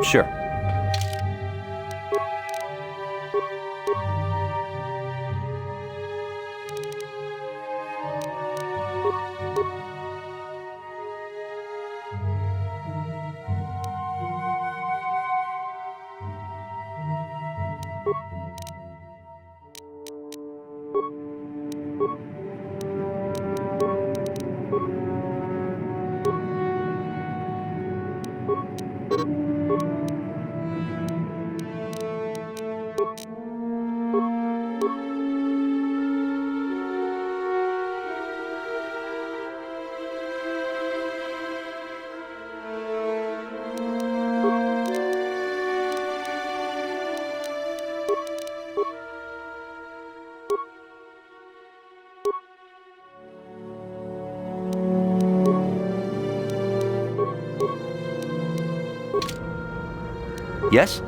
Sure. Yes?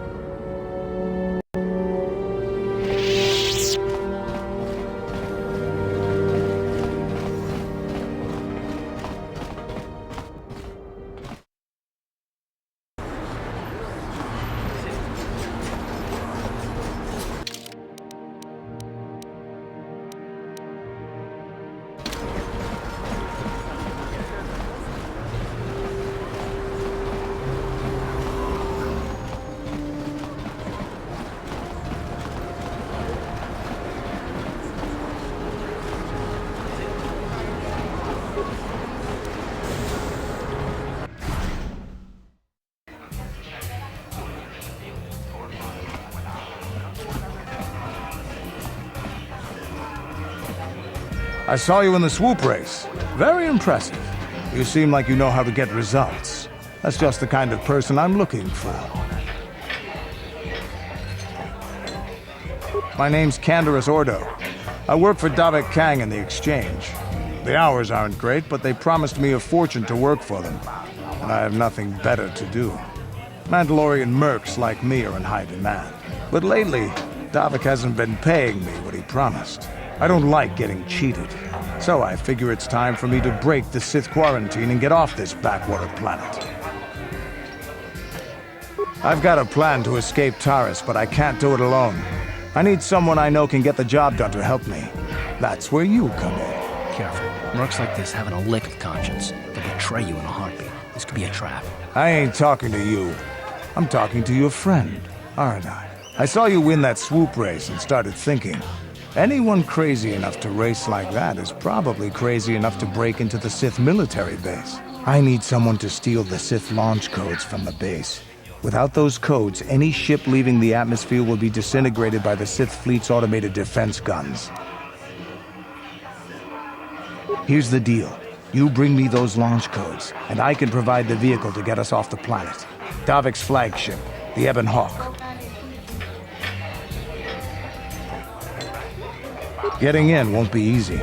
I saw you in the swoop race. Very impressive. You seem like you know how to get results. That's just the kind of person I'm looking for. My name's Canderous Ordo. I work for Davik Kang in the Exchange. The hours aren't great, but they promised me a fortune to work for them. And I have nothing better to do. Mandalorian mercs like me are in high demand. But lately, Davik hasn't been paying me what he promised. I don't like getting cheated. So I figure it's time for me to break the Sith quarantine and get off this backwater planet. I've got a plan to escape Taris, but I can't do it alone. I need someone I know can get the job done to help me. That's where you come in. Careful. Mercs like this haven't a lick of conscience. They'll betray you in a heartbeat. This could be a trap. I ain't talking to you. I'm talking to your friend, aren't I? I saw you win that swoop race and started thinking, anyone crazy enough to race like that is probably crazy enough to break into the Sith military base. I need someone to steal the Sith launch codes from the base. Without those codes, any ship leaving the atmosphere will be disintegrated by the Sith fleet's automated defense guns. Here's the deal. You bring me those launch codes, and I can provide the vehicle to get us off the planet. Davik's flagship, the Ebon Hawk. Getting in won't be easy.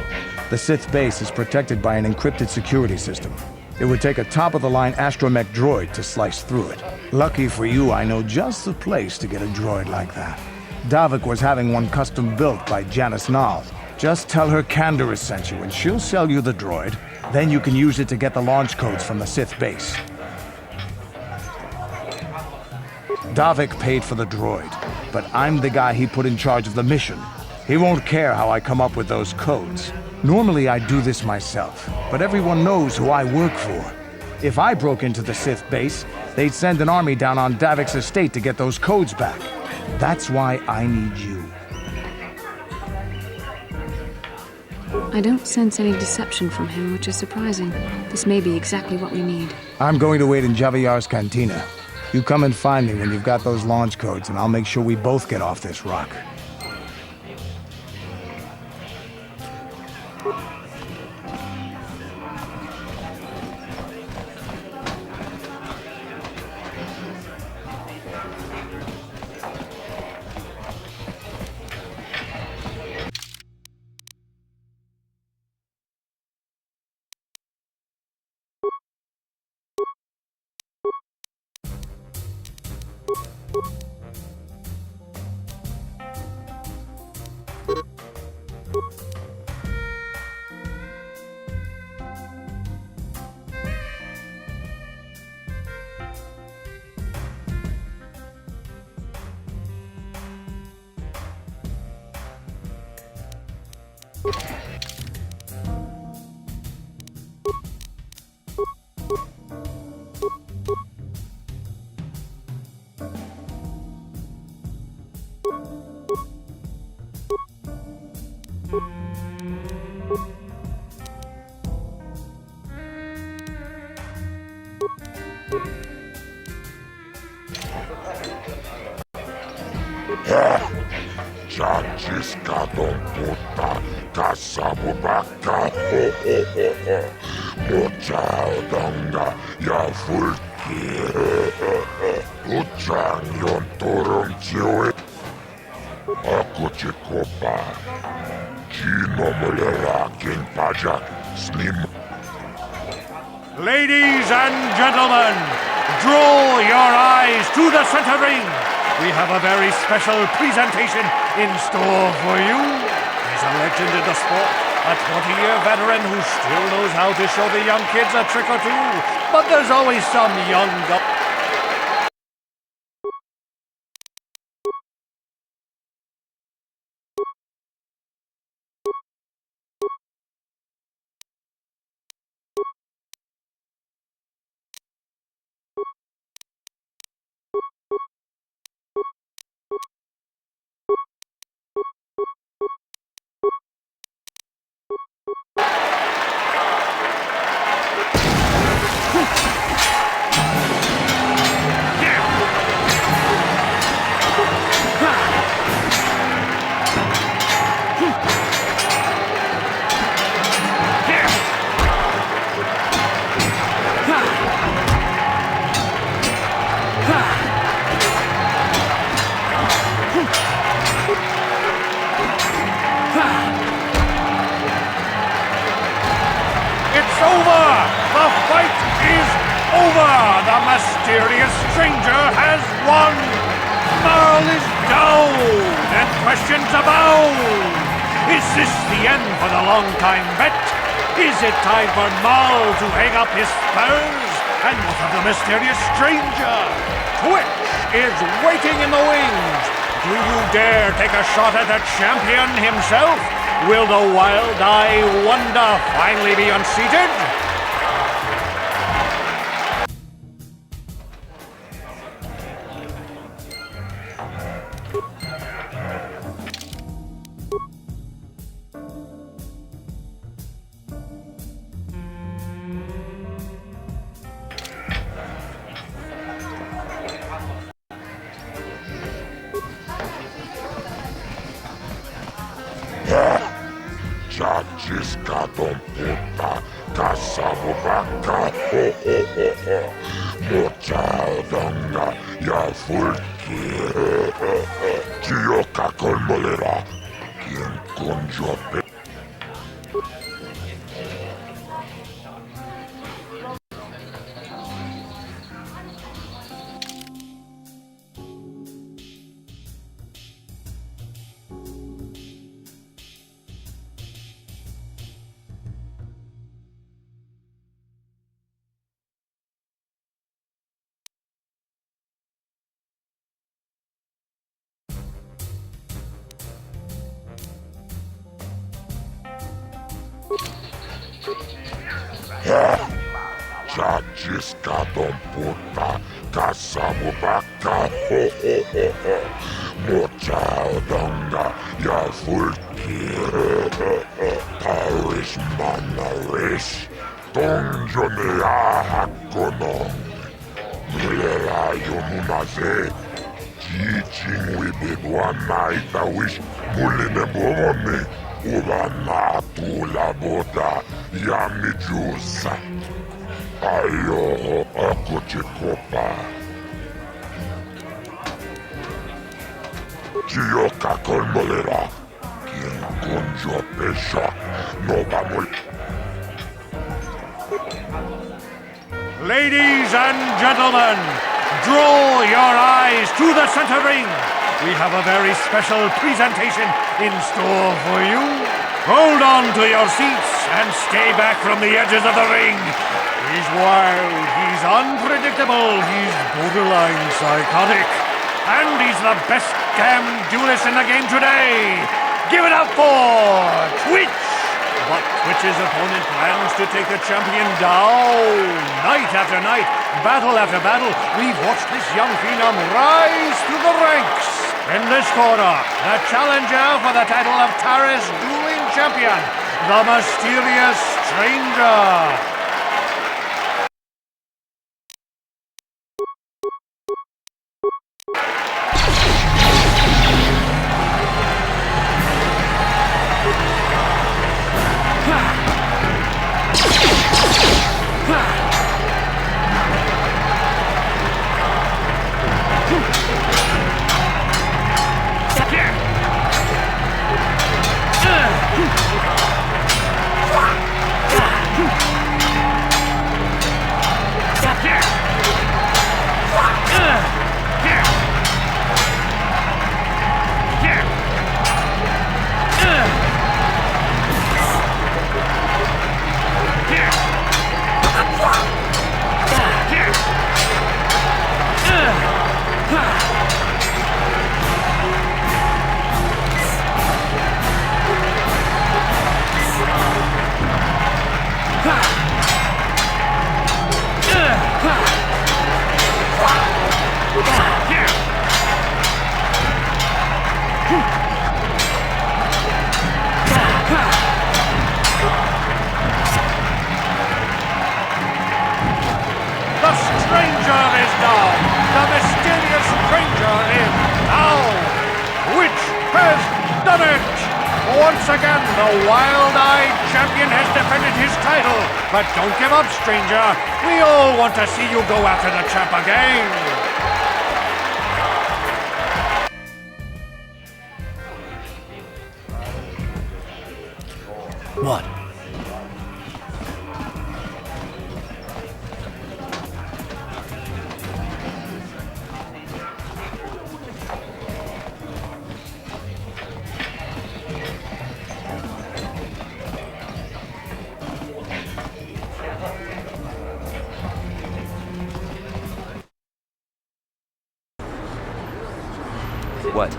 The Sith base is protected by an encrypted security system. It would take a top-of-the-line astromech droid to slice through it. Lucky for you, I know just the place to get a droid like that. Davik was having one custom built by Janice Nall. Just tell her Canderous sent you and she'll sell you the droid. Then you can use it to get the launch codes from the Sith base. Davik paid for the droid, but I'm the guy he put in charge of the mission. He won't care how I come up with those codes. Normally I'd do this myself, but everyone knows who I work for. If I broke into the Sith base, they'd send an army down on Davik's estate to get those codes back. That's why I need you. I don't sense any deception from him, which is surprising. This may be exactly what we need. I'm going to wait in Javiar's cantina. You come and find me when you've got those launch codes, and I'll make sure we both get off this rock. Chachiskadon puta kasabubaka Mochaudanga ya fulki Uchang yon turun ciwi Aku cikopa Kino mulerakin pajak slim. Ladies and gentlemen, draw your eyes to the center ring. We have a very special presentation in store for you. He's a legend in the sport, a 20-year veteran who still knows how to show the young kids a trick or two. But there's always some young The mysterious stranger has won! Marl is down, and questions abound! Is this the end for the long-time bet? Is it time for Marl to hang up his spurs? And what of the mysterious stranger? Twitch is waiting in the wings! Do you dare take a shot at the champion himself? Will the wild-eye wonder finally be unseated? Chachiskadon puta kasabubaka Mochaudanga ya fulki Chiyoka kolmolera Quien conjope Chachiskadon puta kasabubaka Mochaudanga ya fulki Paris manaris Tongjone ahakonong Mulera yomunaze Chingwi bebwana itawish Muline bovone Ubana tula boda Yamijusa Ayo, ako chikopa. Chiyoka kolmolera. Quien conjo pesha. No vamos. Ladies and gentlemen, Draw your eyes to the center ring. We have a very special presentation in store for you. Hold on to your seats and stay back from the edges of the ring. He's wild, he's unpredictable, he's borderline psychotic. And he's the best damn duelist in the game today. Give it up for Twitch! But Twitch's opponent plans to take the champion down. Night after night, battle after battle, we've watched this young phenom rise through the ranks. In this corner, the challenger for the title of Taris Dueling Champion, the mysterious Stranger. Once again, the wild-eyed champion has defended his title. But don't give up, stranger. We all want to see you go after the champ again. What? What?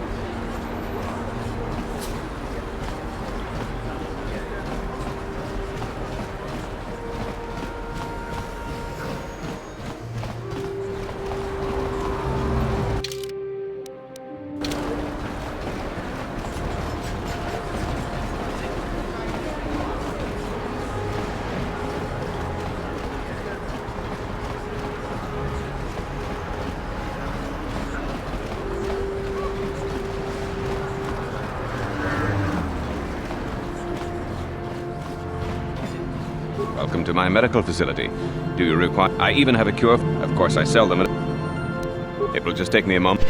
Welcome to my medical facility. Do you require... I even have a cure. Of course, I sell them. It will just take me a moment.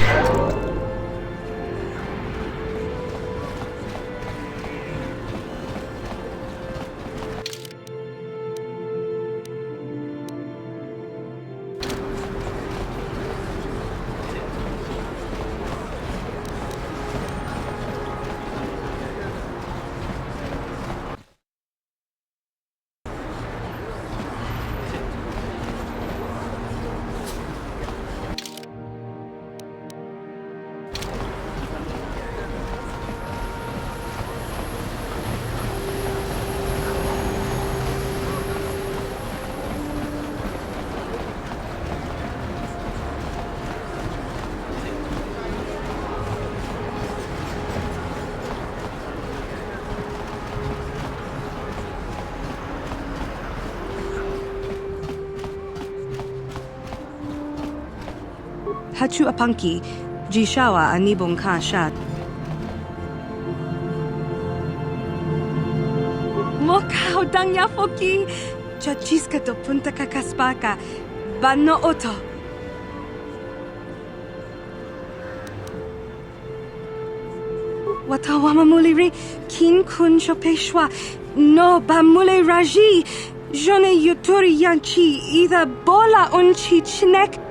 Hachu apanki, jishawa anibong ka shat. Mokao dangya foki, chachiska to punta kakaspaka, banno oto. Watawama muliri, kin kun chopeshwa, no bamule raji, jone yuturi yanchi, either bola unchi chinek.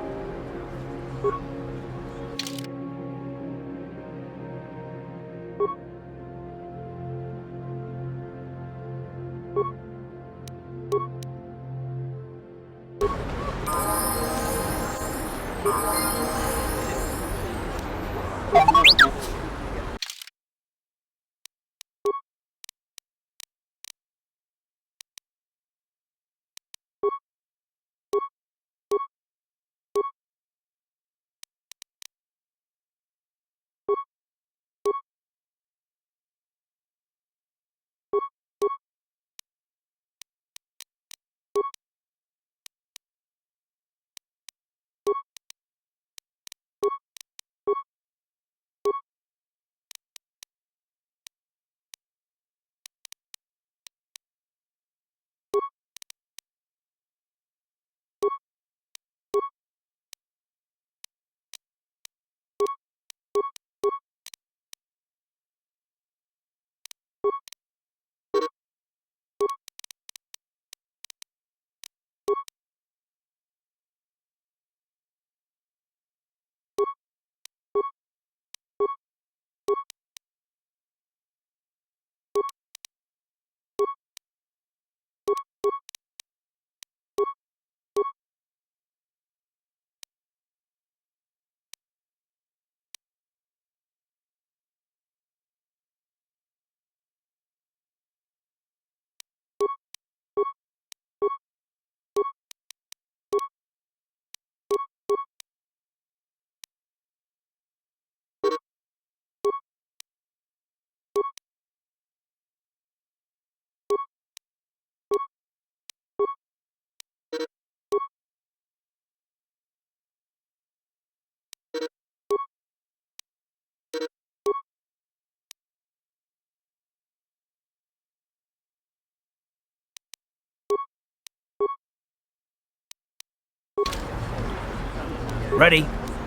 Ready?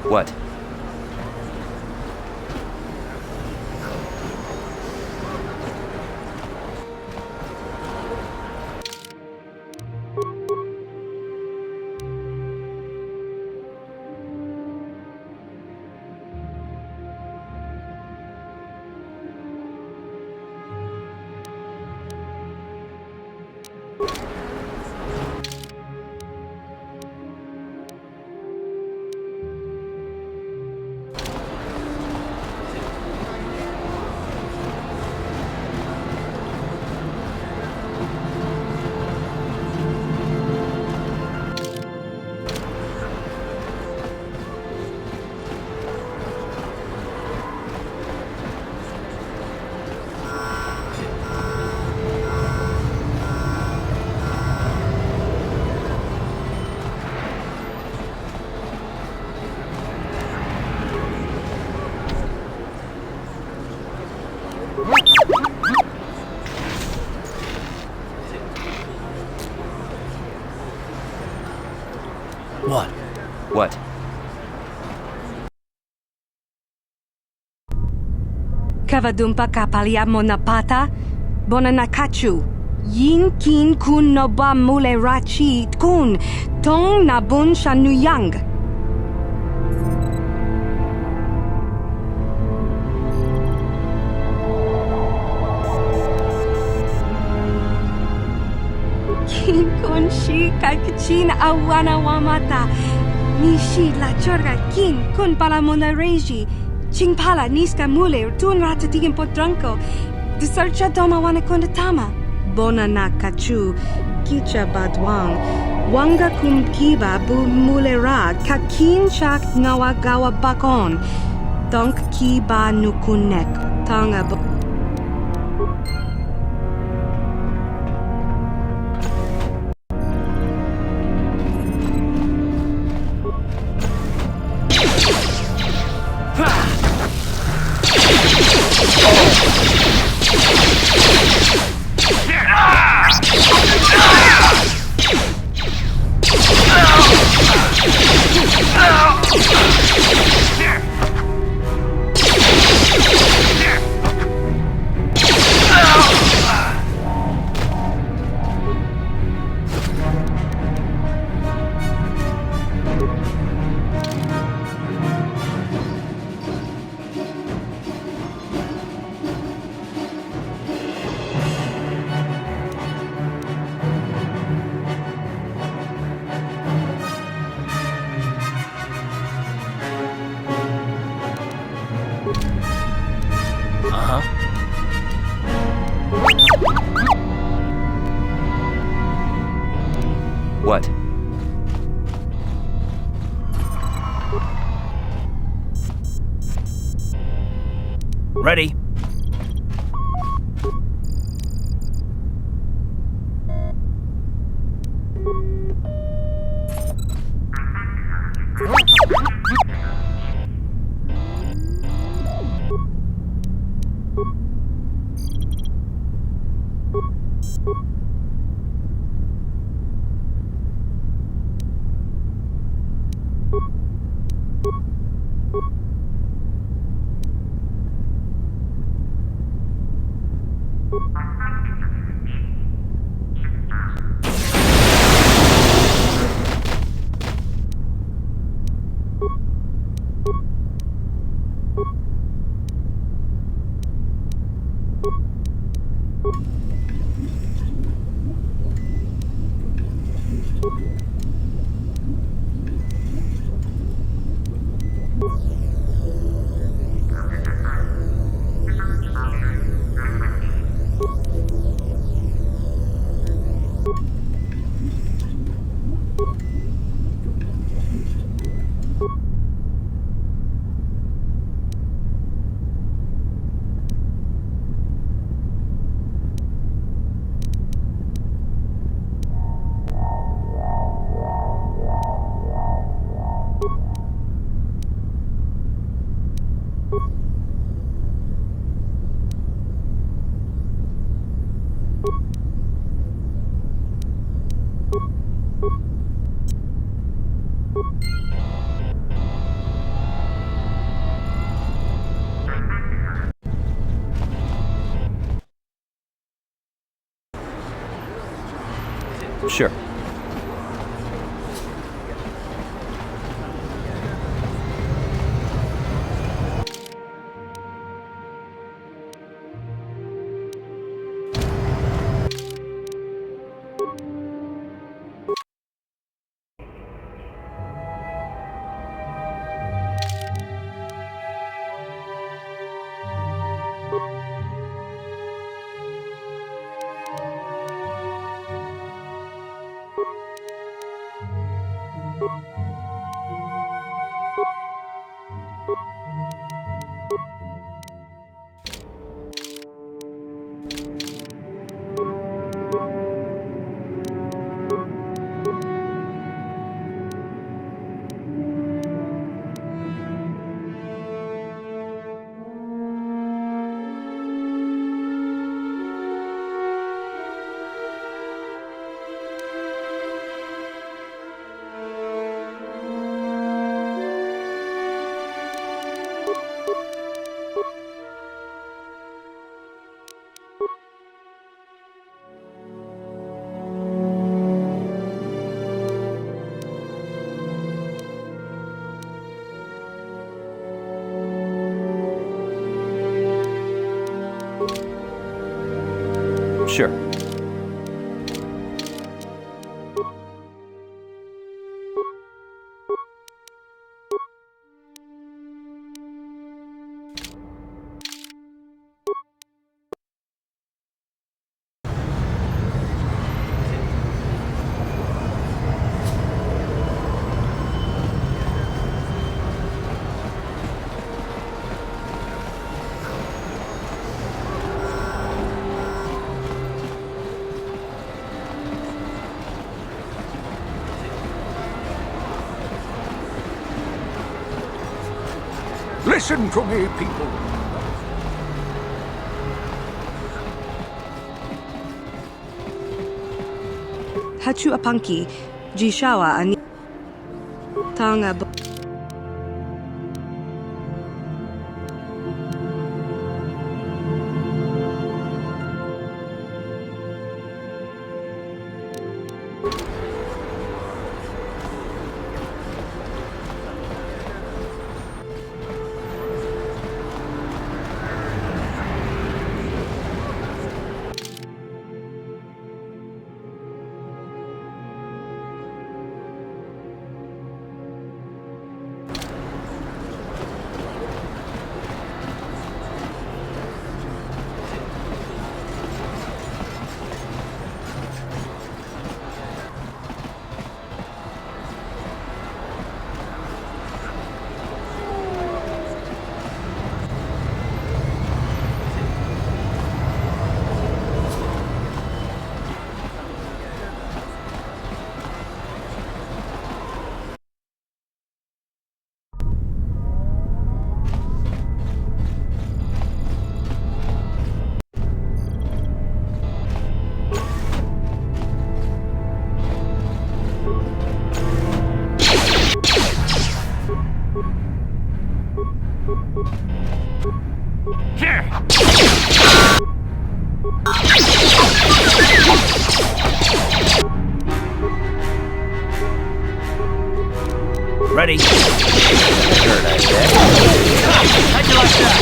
What? What? What? Kavadumpa kapaliamo na pata, bonanakachu. Yin kin kun no ba mule rachi kun, tong na bun shanuyang. Kin kun shi kakachin awana wamata. Nishi la chorga kin kun palamona reji. Chingpala niska mule tun ratatigin potranko. Disarcha doma wana kondatama. Bona na kachu. Kicha badwang. Wanga kum kiba bu mule ra. Kakin chak ngawa gawa bakon. Donk kiba nukunek. Tanga bo. Ready. Sure. Sure. Listen to me, people. Hachu apanki, jishawa ani tanga. hurt, I bet. How'd you like that?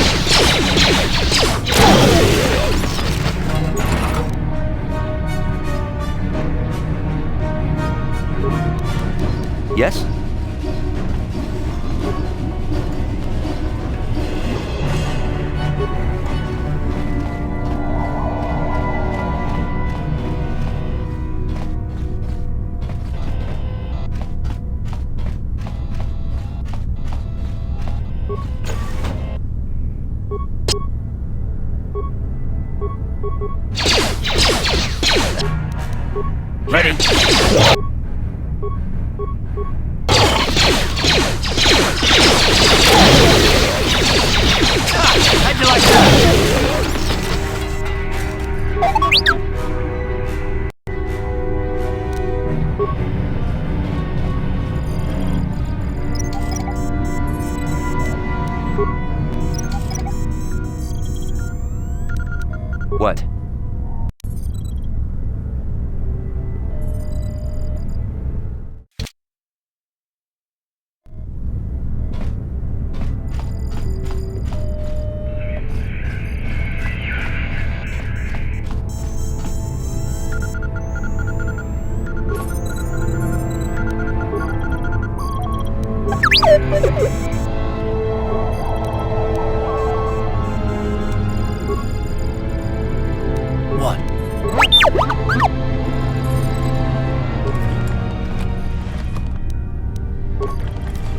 Yes? Ready. How'd you like that? What? What?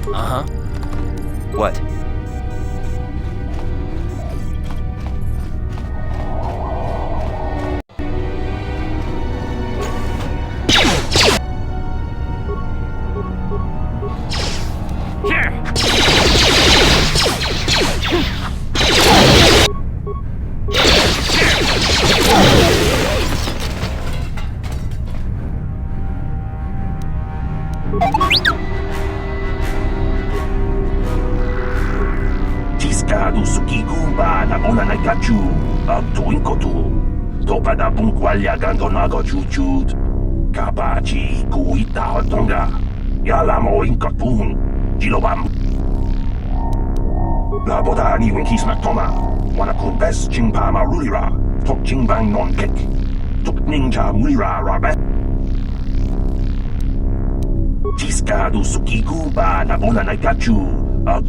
Uh-huh. What? Tiska du Sukigumba na bona na kachu. Tuinkotu. Topa da bunkwalya gando nago chuchut. Kabachi kuita hotonga. Yalamo inkapun. Jilobam. La boda ni winkis matoma. Wanakun bes chingpa marulira. Tok chingbang non kek. Tok ninja mulira rabe. Tiska du Sukigumba na bona na kachu.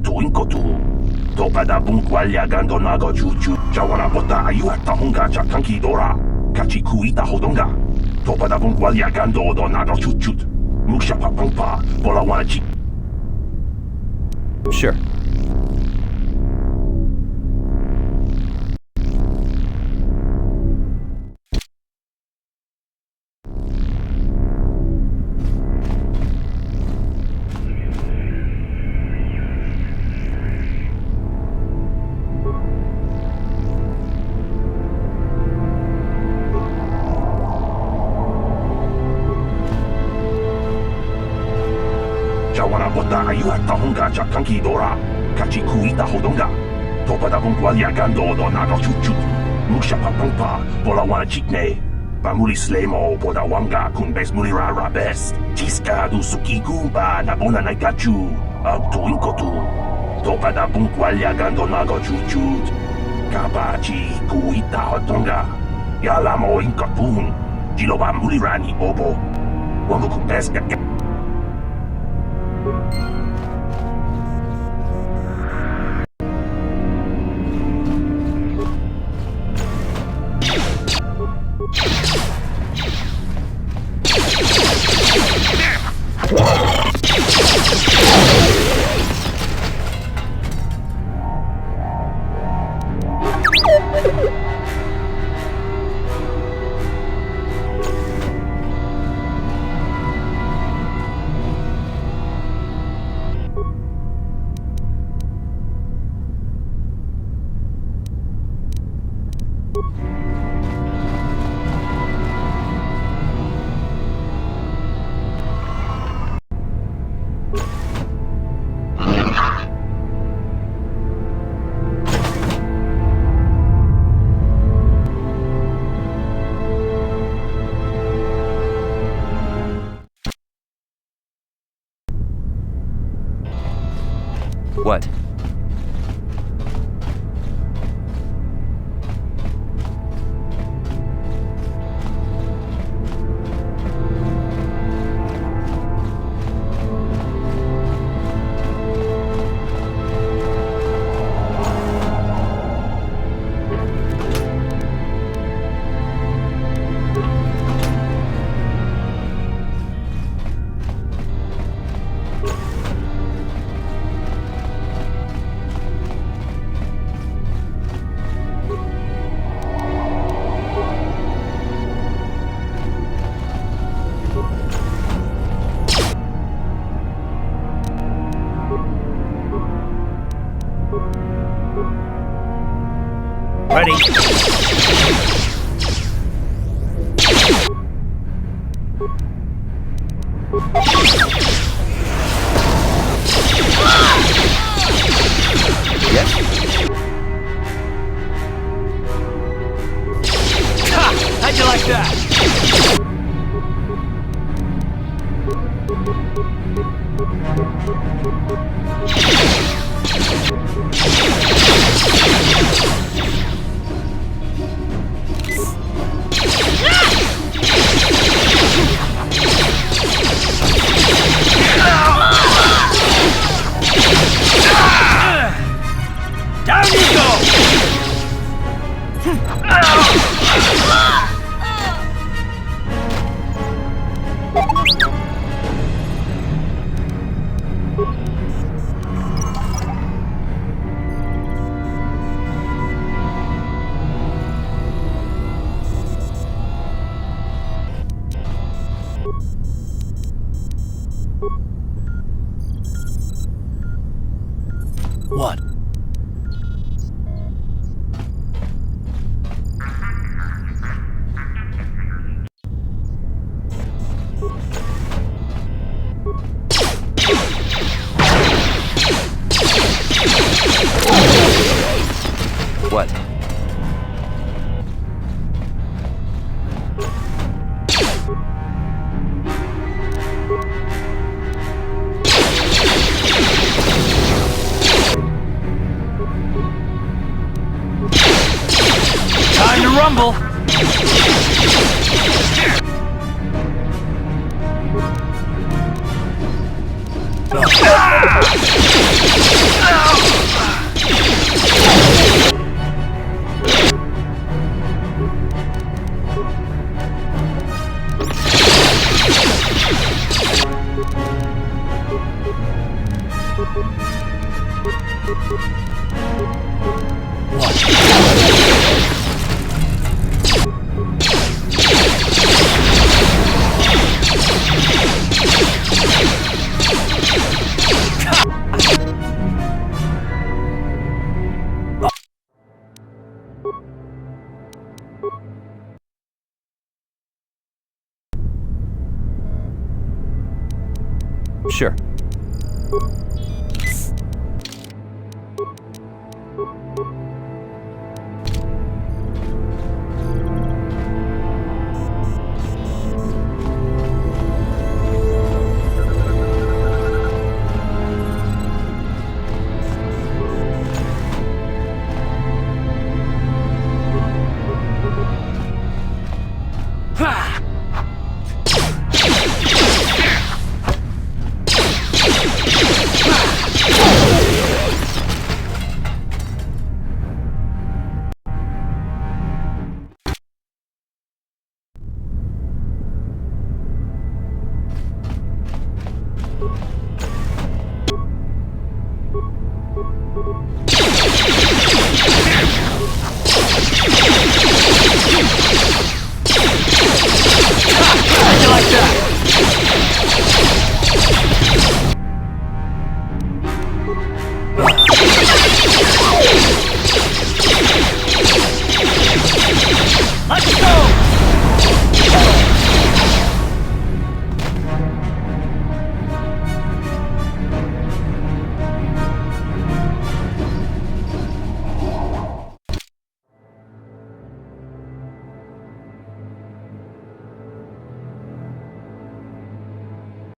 Tuinkotu. Topa da bunkwalya gando nago chuchu. Jawana bota ayuata honga chakanki dora. Kachi kuita hodonga. Topa da bunkwalya gando do nago chuchut. Muksha papampa. Bola wana chi. Sure. Jawana bota ayuata honga chakanki dora. Kachi kuita hodonga. Topa da bunkwalya gando do nago chuchut. Muksha papampa. Bola wana chikne. Bamuli slemo boda wanga kun bes mulira rabes. Tiska du Sukigumba na bona na kachu. Tuinkotu. Topa da bunkwalya gando nago chuchut. Kabachi kuita hodonga. Yalamo inkapun. Jiloba mulirani obo. Wango kun bes What? Ready. Ha! How'd you like that? Down you go! What? What? Time to rumble! Sure.